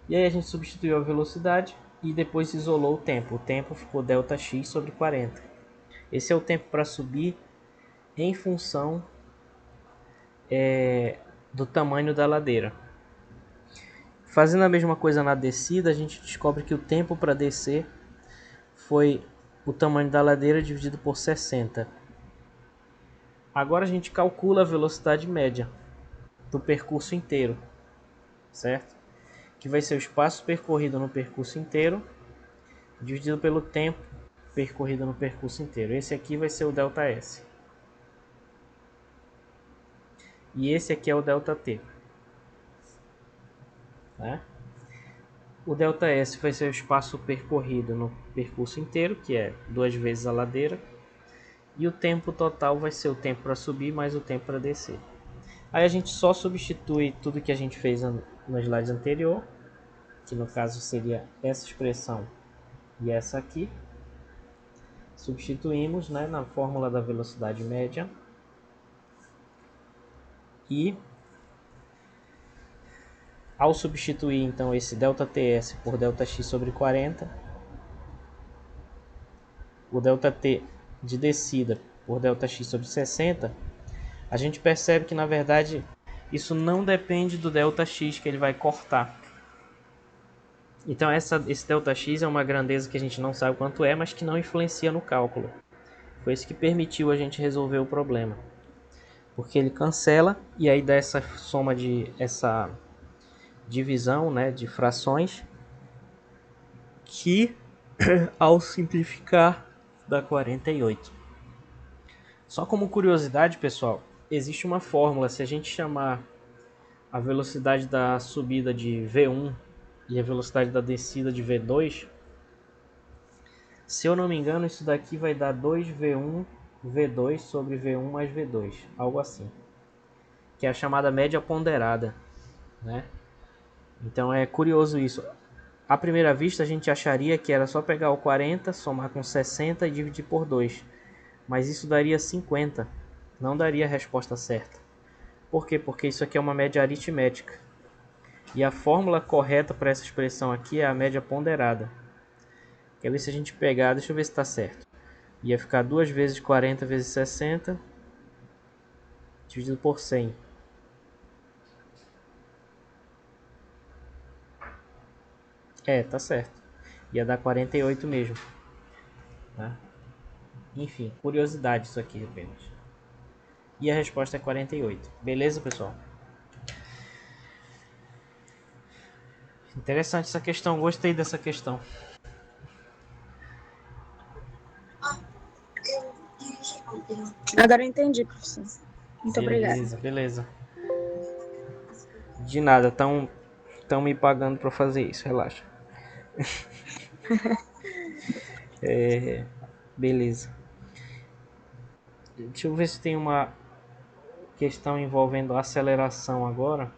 E aí a gente substituiu a velocidade e depois isolou o tempo. O tempo ficou ΔX sobre 40. Esse é o tempo para subir em função do tamanho da ladeira. Fazendo a mesma coisa na descida, a gente descobre que o tempo para descer foi o tamanho da ladeira dividido por 60. Agora a gente calcula a velocidade média do percurso inteiro, certo? Que vai ser o espaço percorrido no percurso inteiro dividido pelo tempo percorrido no percurso inteiro. Esse aqui vai ser o ΔS. E esse aqui é o ΔT. Né? O ΔS vai ser o espaço percorrido no percurso inteiro, que é 2 vezes a ladeira. E o tempo total vai ser o tempo para subir mais o tempo para descer. Aí a gente só substitui tudo que a gente fez no slide anterior, que no caso seria essa expressão e essa aqui. Substituímos, né, na fórmula da velocidade média. E ao substituir então esse ΔTS por ΔX sobre 40, o ΔT de descida por ΔX sobre 60, a gente percebe que na verdade isso não depende do ΔX que ele vai cortar. Então esse ΔX é uma grandeza que a gente não sabe quanto é, mas que não influencia no cálculo. Foi isso que permitiu a gente resolver o problema. Porque ele cancela e aí dá essa soma essa divisão, né, de frações que ao simplificar dá 48. Só como curiosidade, pessoal, existe uma fórmula. Se a gente chamar a velocidade da subida de V1 e a velocidade da descida de V2, se eu não me engano, isso daqui vai dar 2V1 V2 sobre V1 mais V2, algo assim, que é a chamada média ponderada, né? Então é curioso isso. À primeira vista a gente acharia que era só pegar o 40, somar com 60 e dividir por 2, mas isso daria 50, não daria a resposta certa. Por quê? Porque isso aqui é uma média aritmética. E a fórmula correta para essa expressão aqui é a média ponderada. Quer ver se a gente pegar, deixa eu ver se está certo. Ia ficar 2 vezes 40 vezes 60, dividido por 100. É, tá certo. Ia dar 48 mesmo. Tá? Enfim, curiosidade isso aqui apenas. E a resposta é 48. Beleza, pessoal? Interessante essa questão, gostei dessa questão. Agora eu entendi, professor. Muito obrigada. Beleza. De nada, estão me pagando para fazer isso, relaxa. Beleza. Deixa eu ver se tem uma questão envolvendo aceleração agora.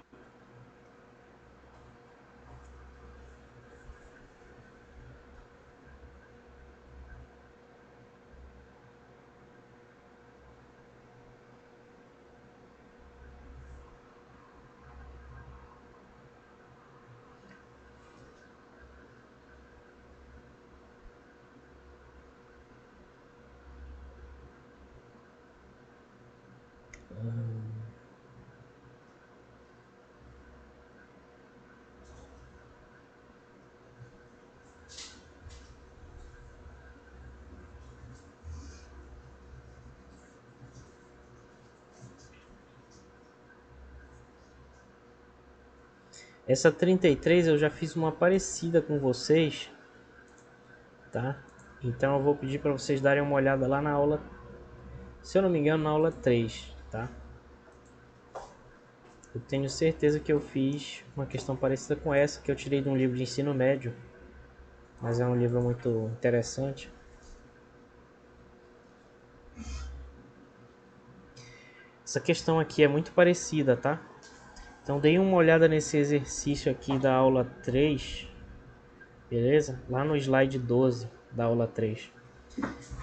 Essa 33 eu já fiz uma parecida com vocês, tá? Então eu vou pedir para vocês darem uma olhada lá na aula, se eu não me engano, na aula 3, tá? Eu tenho certeza que eu fiz uma questão parecida com essa, que eu tirei de um livro de ensino médio, mas é um livro muito interessante. Essa questão aqui é muito parecida, tá? Então deem uma olhada nesse exercício aqui da aula 3, beleza? Lá no slide 12 da aula 3.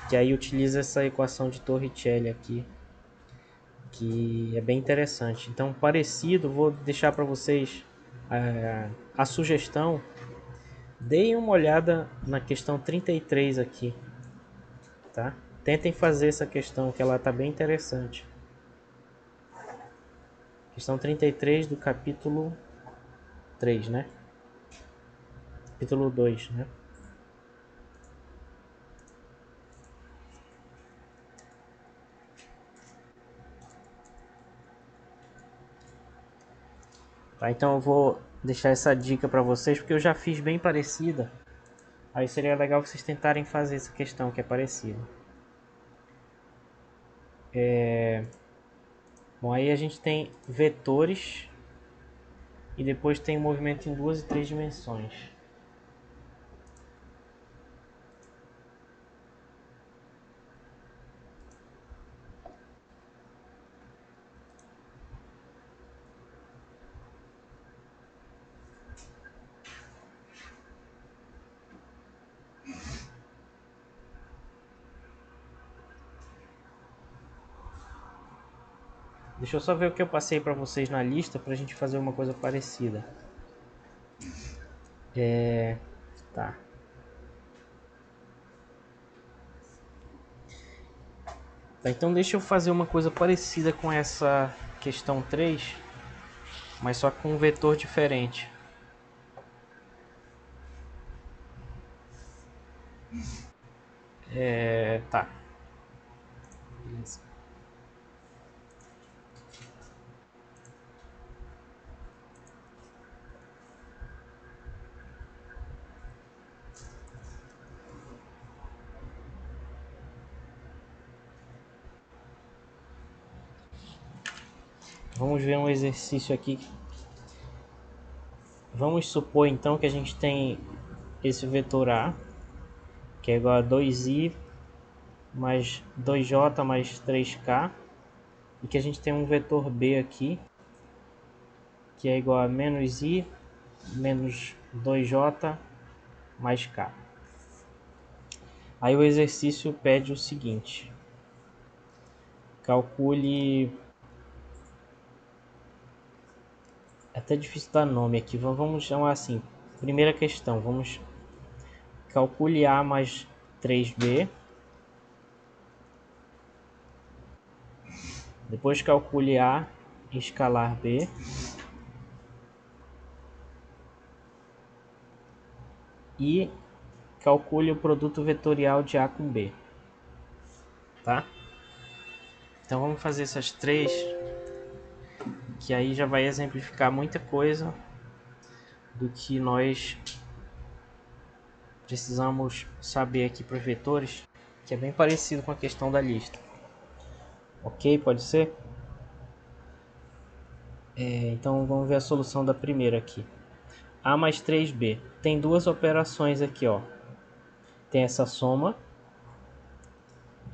Que aí utiliza essa equação de Torricelli aqui, que é bem interessante. Então, parecido, vou deixar para vocês a sugestão. Deem uma olhada na questão 33 aqui, tá? Tentem fazer essa questão, que ela tá bem interessante. Questão 33 do capítulo 3, né? capítulo 2, né? Tá, então eu vou deixar essa dica para vocês, porque eu já fiz bem parecida. Aí seria legal vocês tentarem fazer essa questão que é parecida. Bom, aí a gente tem vetores e depois tem o movimento em 2 e 3 dimensões. Deixa eu só ver o que eu passei para vocês na lista para a gente fazer uma coisa parecida. Tá. Tá, então deixa eu fazer uma coisa parecida com essa questão 3, mas só com um vetor diferente. Tá. Beleza. Vamos ver um exercício aqui. Vamos supor então que a gente tem esse vetor A, que é igual a 2i mais 2j mais 3k, e que a gente tem um vetor B aqui, que é igual a menos i menos 2j mais k. Aí o exercício pede o seguinte: calcule. É até difícil dar nome aqui, vamos chamar assim. Primeira questão, vamos calcule A mais 3B. Depois calcule A escalar B. E calcule o produto vetorial de A com B. Tá? Então vamos fazer essas três, que aí já vai exemplificar muita coisa do que nós precisamos saber aqui para os vetores, que é bem parecido com a questão da lista. Ok? Pode ser? Então vamos ver a solução da primeira aqui. A mais 3B. Tem duas operações aqui, ó. Tem essa soma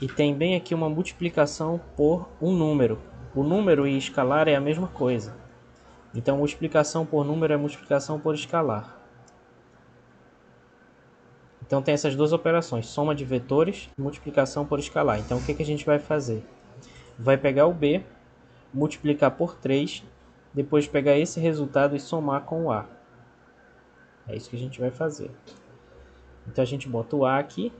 e tem bem aqui uma multiplicação por um número. O número e escalar é a mesma coisa. Então, multiplicação por número é multiplicação por escalar. Então, tem essas duas operações, soma de vetores e multiplicação por escalar. Então, o que a gente vai fazer? Vai pegar o B, multiplicar por 3, depois pegar esse resultado e somar com o A. É isso que a gente vai fazer. Então, a gente bota o A aqui,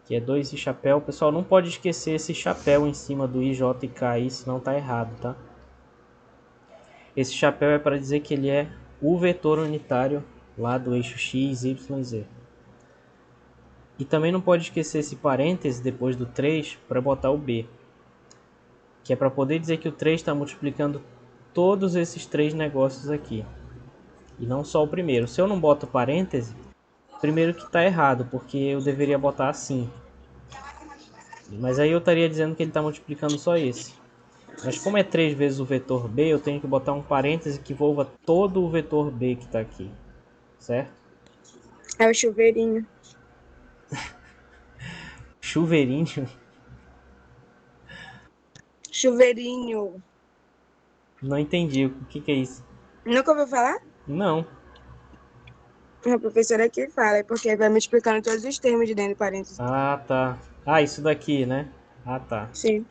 que é 2i chapéu. Pessoal, não pode esquecer esse chapéu em cima do i, j e k aí, senão tá errado, tá? Esse chapéu é para dizer que ele é o vetor unitário lá do eixo x, y, z. E também não pode esquecer esse parêntese depois do 3 para botar o b, que é para poder dizer que o 3 está multiplicando todos esses três negócios aqui, e não só o primeiro. Se eu não boto parêntese, primeiro que está errado, porque eu deveria botar assim. Mas aí eu estaria dizendo que ele está multiplicando só esse. Mas como é 3 vezes o vetor b, eu tenho que botar um parêntese que envolva todo o vetor b que está aqui. Certo? É o chuveirinho. Chuveirinho? Chuveirinho. Não entendi. O que é isso? Nunca ouviu falar? Não. A professora aqui fala, é porque vai me explicando todos os termos de dentro de parênteses. Ah, tá. Ah, isso daqui, né? Ah, tá. Sim.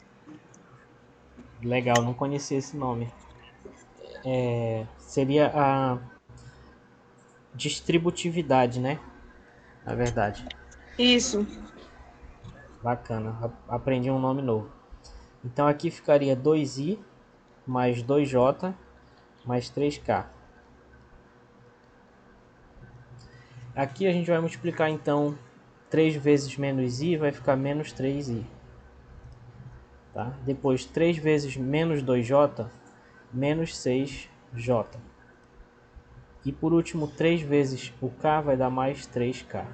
Legal, não conhecia esse nome. Seria a distributividade, né? Na verdade. Isso. Bacana. Aprendi um nome novo. Então aqui ficaria 2i mais 2j mais 3k. Aqui a gente vai multiplicar então 3 vezes menos i vai ficar menos 3i. Tá? Depois 3 vezes menos 2j, menos 6j. E por último 3 vezes o k vai dar mais 3k.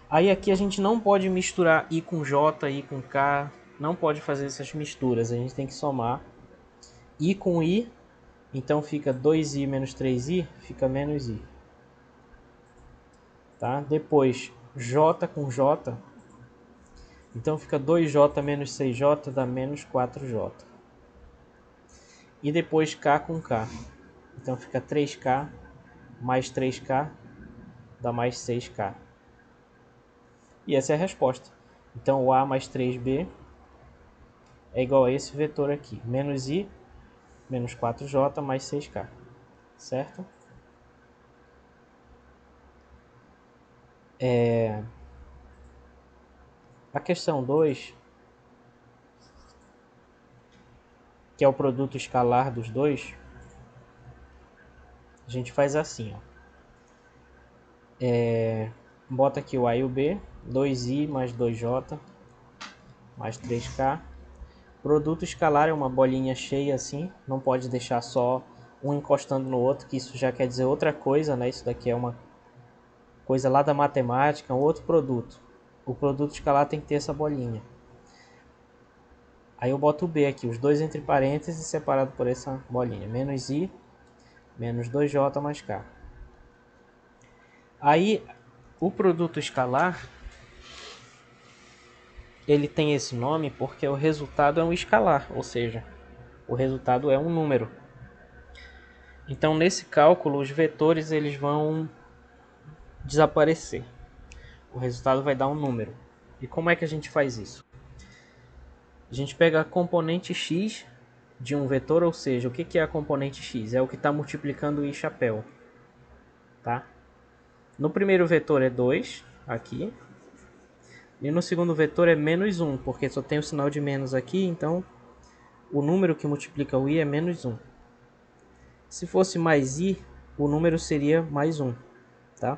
Aí aqui a gente não pode misturar i com j, i com k, não pode fazer essas misturas, a gente tem que somar i com i, então fica 2i menos 3i, fica menos i. Tá? Depois j com j, então fica 2j menos 6j dá menos 4j. E depois k com k, então fica 3k mais 3k dá mais 6k. E essa é a resposta. Então o a mais 3b é igual a esse vetor aqui, menos i menos 4j mais 6k, certo? A questão 2, que é o produto escalar dos dois, a gente faz assim, ó. Bota aqui o a e o b, 2i mais 2j mais 3k. Produto escalar é uma bolinha cheia assim, não pode deixar só um encostando no outro, que isso já quer dizer outra coisa, né? Isso daqui é uma coisa lá da matemática, um outro produto. O produto escalar tem que ter essa bolinha. Aí eu boto o b aqui, os dois entre parênteses, separado por essa bolinha. Menos i, menos 2j mais k. Aí, o produto escalar, ele tem esse nome porque o resultado é um escalar, ou seja, o resultado é um número. Então, nesse cálculo, os vetores eles vão desaparecer. O resultado vai dar um número. E como é que a gente faz isso? A gente pega a componente x de um vetor, ou seja, o que é a componente x? É o que está multiplicando o i chapéu. Tá? No primeiro vetor é 2, aqui. E no segundo vetor é menos 1, porque só tem o sinal de menos aqui, então o número que multiplica o i é menos 1. Se fosse mais i, o número seria mais 1. Tá?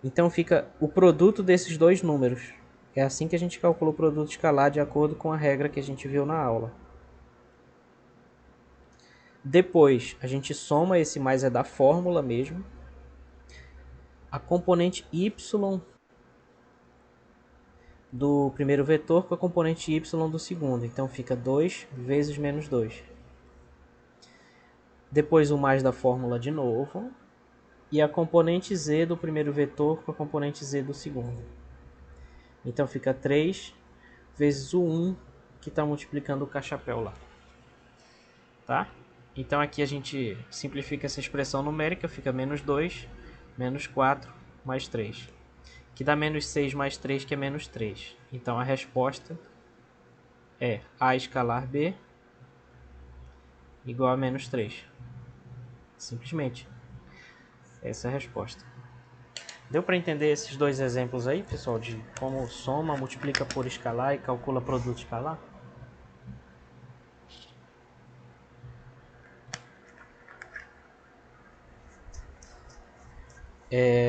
Então fica o produto desses dois números. É assim que a gente calcula o produto escalar de acordo com a regra que a gente viu na aula. Depois a gente soma, esse mais é da fórmula mesmo. A componente y do primeiro vetor com a componente y do segundo. Então fica 2 vezes menos 2. Depois o mais da fórmula de novo. E a componente z do primeiro vetor com a componente z do segundo. Então fica 3 vezes o 1 que está multiplicando o k-chapéu lá. Tá? Então aqui a gente simplifica essa expressão numérica, fica menos 2, menos 4, mais 3. Que dá menos 6 mais 3, que é menos 3. Então a resposta é a escalar b igual a menos 3. Simplesmente. Essa é a resposta. Deu para entender esses dois exemplos aí, pessoal, de como soma, multiplica por escalar e calcula produto escalar?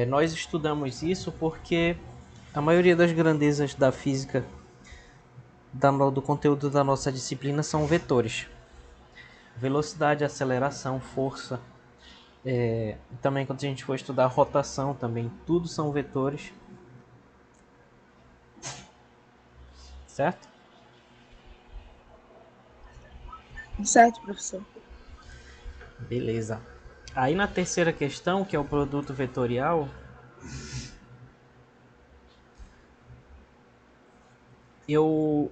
Nós estudamos isso porque a maioria das grandezas da física do conteúdo da nossa disciplina são vetores. Velocidade, aceleração, força. Também quando a gente for estudar rotação também, tudo são vetores. Certo? Certo, professor. Beleza. Aí na terceira questão, que é o produto vetorial, eu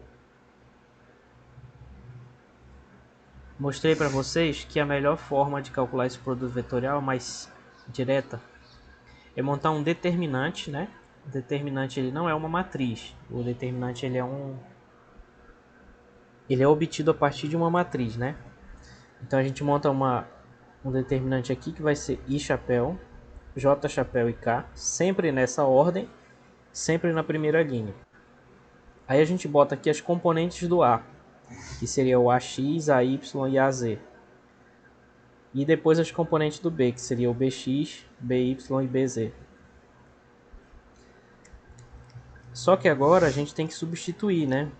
mostrei para vocês que a melhor forma de calcular esse produto vetorial mais direta é montar um determinante, né? O determinante ele não é uma matriz. O determinante ele é obtido a partir de uma matriz, né? Então a gente monta um determinante aqui que vai ser i chapéu, j chapéu e k, sempre nessa ordem, sempre na primeira linha. Aí a gente bota aqui as componentes do a, que seria o ax, ay e az. E depois as componentes do B, que seria o BX, BY e BZ. Só que agora a gente tem que substituir, né?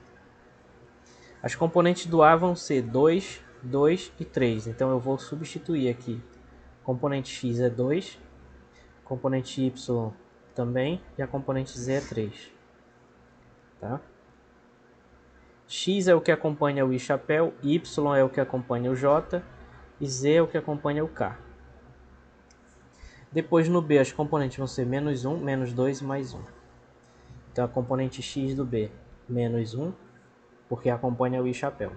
As componentes do A vão ser 2, 2 e 3. Então eu vou substituir aqui. Componente X é 2, componente Y também e a componente Z é 3. Tá? X é o que acompanha o I chapéu, Y é o que acompanha o J e Z é o que acompanha o K. Depois no B as componentes vão ser menos 1, menos 2 e mais 1. Então a componente X do B, menos 1, porque acompanha o I chapéu.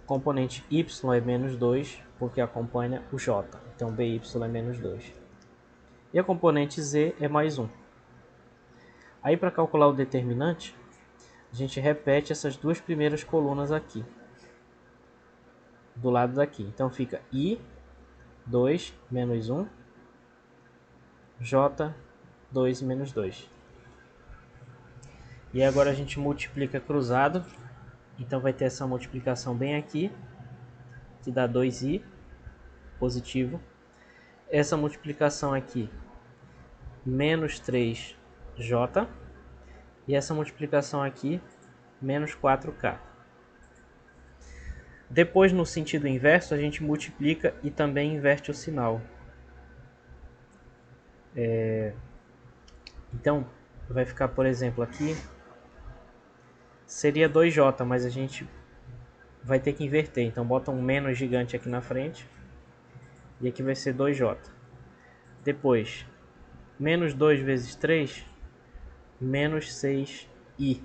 Componente Y é menos 2, porque acompanha o J. Então BY é menos 2. E a componente Z é mais 1. Aí para calcular o determinante, a gente repete essas duas primeiras colunas aqui. Do lado daqui. Então fica I, 2, menos 1. J, 2 menos 2. E agora a gente multiplica cruzado. Então vai ter essa multiplicação bem aqui, que dá 2i positivo. Essa multiplicação aqui, menos 3j. E essa multiplicação aqui, menos 4k. Depois, no sentido inverso, a gente multiplica e também inverte o sinal. Então, vai ficar, por exemplo, aqui seria 2j, mas a gente vai ter que inverter. Então, bota um menos gigante aqui na frente. E aqui vai ser 2j. Depois, menos 2 vezes 3, menos 6i.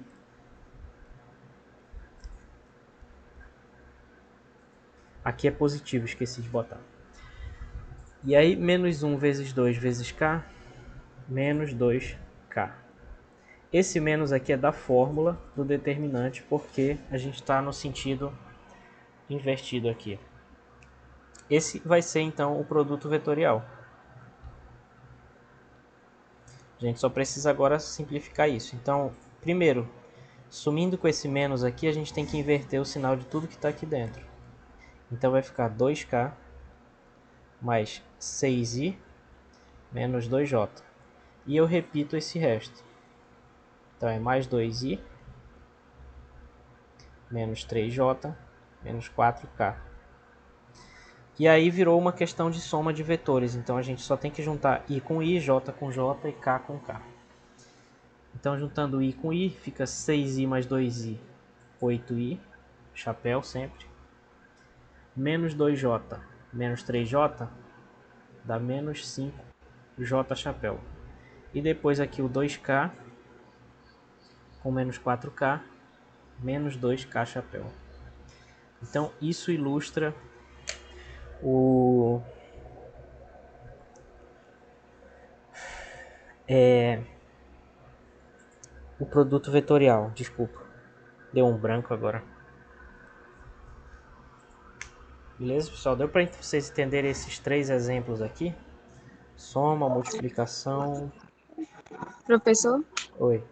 Aqui é positivo, esqueci de botar. E aí, menos 1 vezes 2 vezes k, menos 2k. Esse menos aqui é da fórmula do determinante, porque a gente está no sentido invertido aqui. Esse vai ser, então, o produto vetorial. A gente só precisa agora simplificar isso. Então, primeiro, sumindo com esse menos aqui, a gente tem que inverter o sinal de tudo que está aqui dentro. Então, vai ficar 2k mais 6i menos 2j. E eu repito esse resto. Então, é mais 2i menos 3j menos 4k. E aí virou uma questão de soma de vetores. Então, a gente só tem que juntar i com i, j com j e k com k. Então, juntando i com i, fica 6i mais 2i, 8i, chapéu sempre. Menos 2j menos 3j dá menos 5j chapéu. E depois aqui o 2k com menos 4k, menos 2k chapéu. Então, isso ilustra o produto vetorial. Desculpa, deu um branco agora. Beleza, pessoal? Deu para vocês entenderem esses três exemplos aqui? Soma, multiplicação. Professor, Oi.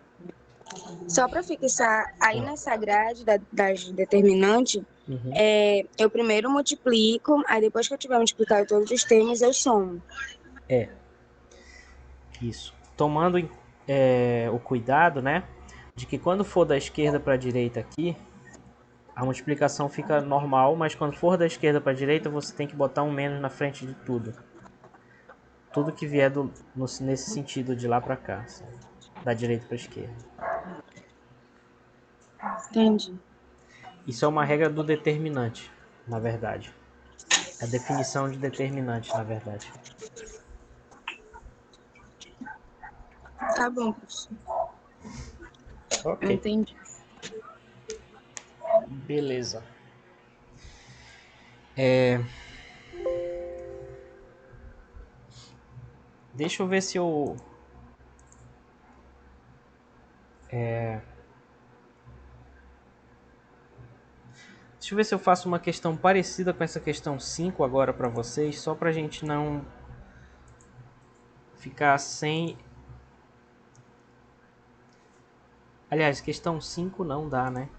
só para fixar, aí nessa grade das determinantes, Uhum. eu primeiro multiplico, aí depois que eu tiver multiplicado todos os termos, eu somo. Isso. Tomando o cuidado, né, de que quando for da esquerda para a direita aqui, a multiplicação fica normal, mas quando for da esquerda para a direita, você tem que botar um menos na frente de tudo. Tudo que vier nesse sentido de lá para cá, assim, da direita para a esquerda. Entendi. Isso é uma regra do determinante, na verdade. A definição de determinante, na verdade. Tá bom, professor. Ok. Eu entendi. Beleza. Deixa eu ver se eu... Deixa eu ver se eu faço uma questão parecida com essa questão 5 agora para vocês, só para a gente não ficar sem... Aliás, questão 5 não dá, né?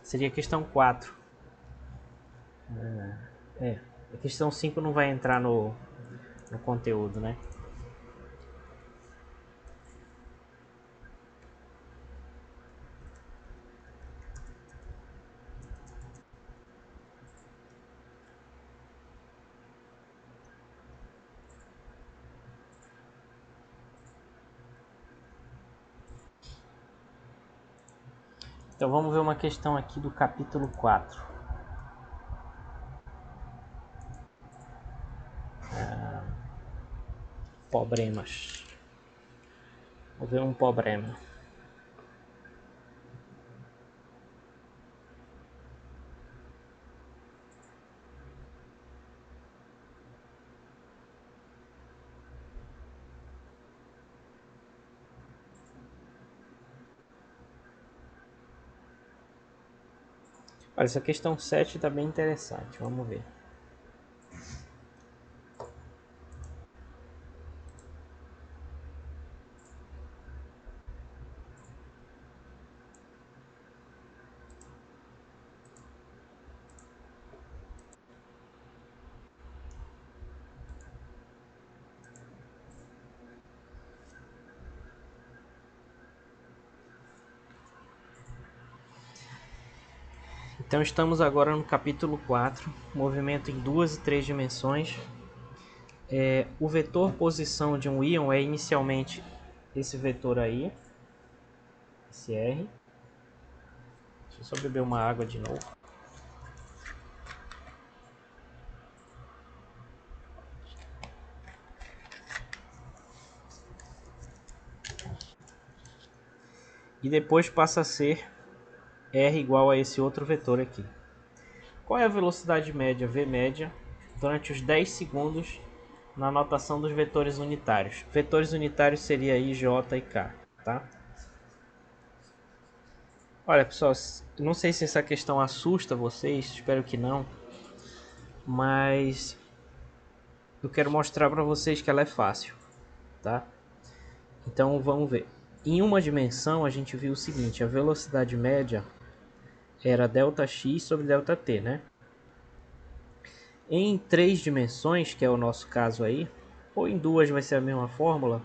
seria a questão 4. A questão 5 não vai entrar no conteúdo, né? Então vamos ver uma questão aqui do capítulo 4. Problemas. Vou ver um problema. Olha, essa questão 7 está bem interessante. Vamos ver. Então estamos agora no capítulo 4, movimento em 2 e 3 dimensões. O vetor posição de um íon é inicialmente esse vetor aí, esse R. Deixa eu só beber uma água de novo. E depois passa a ser R igual a esse outro vetor aqui. Qual é a velocidade média, V média, durante os 10 segundos na notação dos vetores unitários? Vetores unitários seria I, J e K, tá? Olha, pessoal, não sei se essa questão assusta vocês, espero que não, mas eu quero mostrar para vocês que ela é fácil, tá? Então vamos ver. Em uma dimensão a gente viu o seguinte, a velocidade média era ΔX sobre ΔT, né? Em 3 dimensões, que é o nosso caso aí, ou em 2 vai ser a mesma fórmula,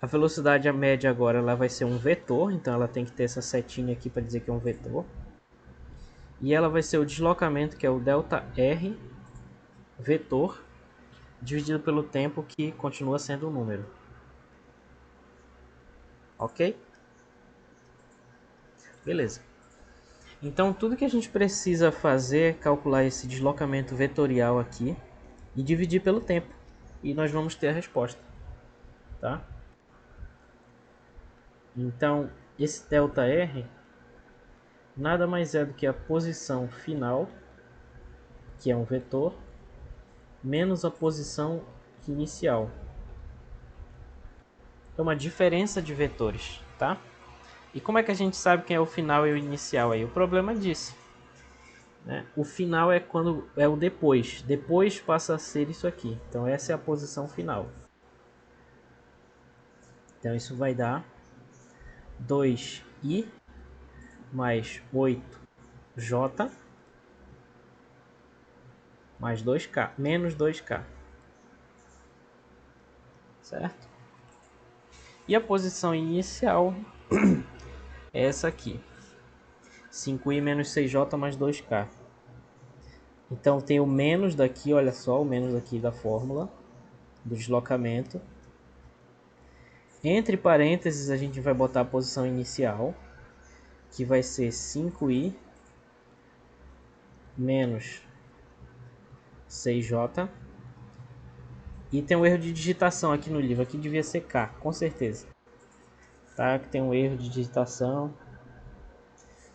a velocidade média agora ela vai ser um vetor, então ela tem que ter essa setinha aqui para dizer que é um vetor. E ela vai ser o deslocamento, que é o ΔR vetor, dividido pelo tempo, que continua sendo um número. Ok? Beleza. Então tudo que a gente precisa fazer é calcular esse deslocamento vetorial aqui e dividir pelo tempo. E nós vamos ter a resposta. Tá? Então esse ΔR nada mais é do que a posição final, que é um vetor, menos a posição inicial. É uma diferença de vetores, tá? E como é que a gente sabe quem é o final e o inicial aí? O problema disso, né? O final é quando é o depois. Depois passa a ser isso aqui. Então essa é a posição final. Então isso vai dar 2i mais 8j mais 2k, menos 2k. Certo? E a posição inicial é essa aqui. 5i menos 6j mais 2k. Então tem o menos daqui, olha só, o menos aqui da fórmula do deslocamento. Entre parênteses a gente vai botar a posição inicial, que vai ser 5i menos 6j. E tem um erro de digitação aqui no livro, aqui devia ser k, com certeza. Tá? Que tem um erro de digitação,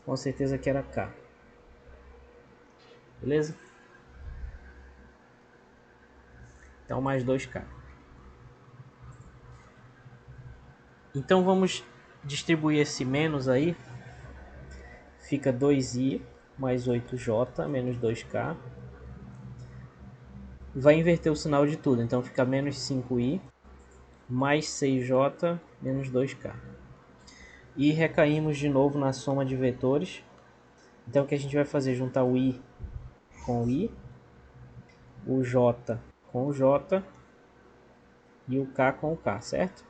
com certeza que era k. Beleza? Então mais 2k. Então vamos distribuir esse menos aí. Fica 2i mais 8j menos 2k. Vai inverter o sinal de tudo. Então fica menos 5i mais 6j menos 2k. E recaímos de novo na soma de vetores. Então o que a gente vai fazer? Juntar o I com o I, o J com o J e o K com o K, certo?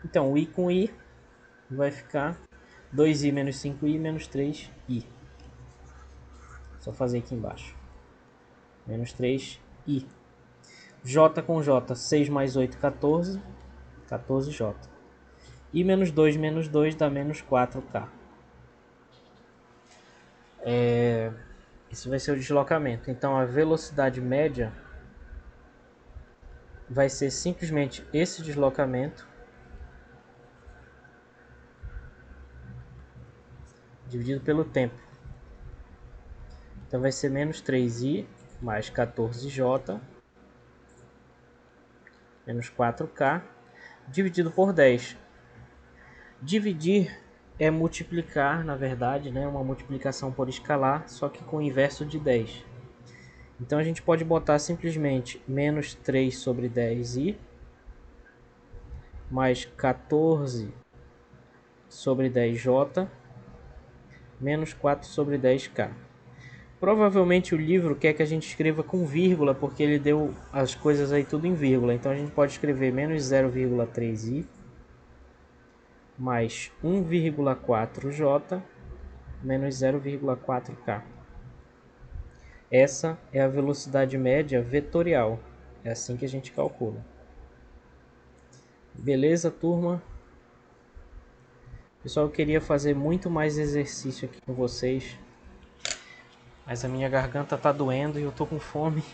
Então o I com I vai ficar 2i menos 5i menos 3i. Só fazer aqui embaixo. Menos 3i. J com J, 6 mais 8, 14. 14J. I menos 2 dá menos 4K. Isso vai ser o deslocamento. Então a velocidade média vai ser simplesmente esse deslocamento dividido pelo tempo. Então vai ser menos 3i mais 14J menos 4K dividido por 10. Dividir é multiplicar, na verdade, né? Uma multiplicação por escalar, só que com o inverso de 10. Então a gente pode botar simplesmente menos 3 sobre 10i mais 14 sobre 10j menos 4 sobre 10k. Provavelmente o livro quer que a gente escreva com vírgula, porque ele deu as coisas aí tudo em vírgula. Então a gente pode escrever menos 0,3i mais 1,4j menos 0,4k. Essa é a velocidade média vetorial. É assim que a gente calcula. Beleza, turma? Pessoal, eu queria fazer muito mais exercício aqui com vocês, mas a minha garganta tá doendo e eu tô com fome.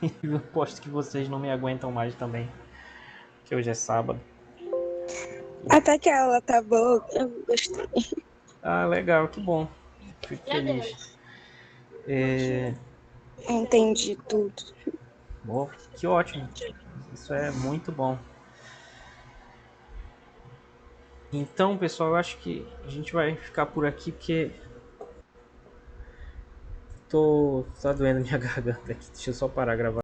E eu aposto que vocês não me aguentam mais também, que hoje é sábado. Até que a aula tá boa, eu gostei. Ah, legal, que bom. Fico feliz. Entendi tudo. Bom, que ótimo. Isso é muito bom. Então, pessoal, eu acho que a gente vai ficar por aqui porque tá doendo minha garganta aqui. Deixa eu só parar a gravar.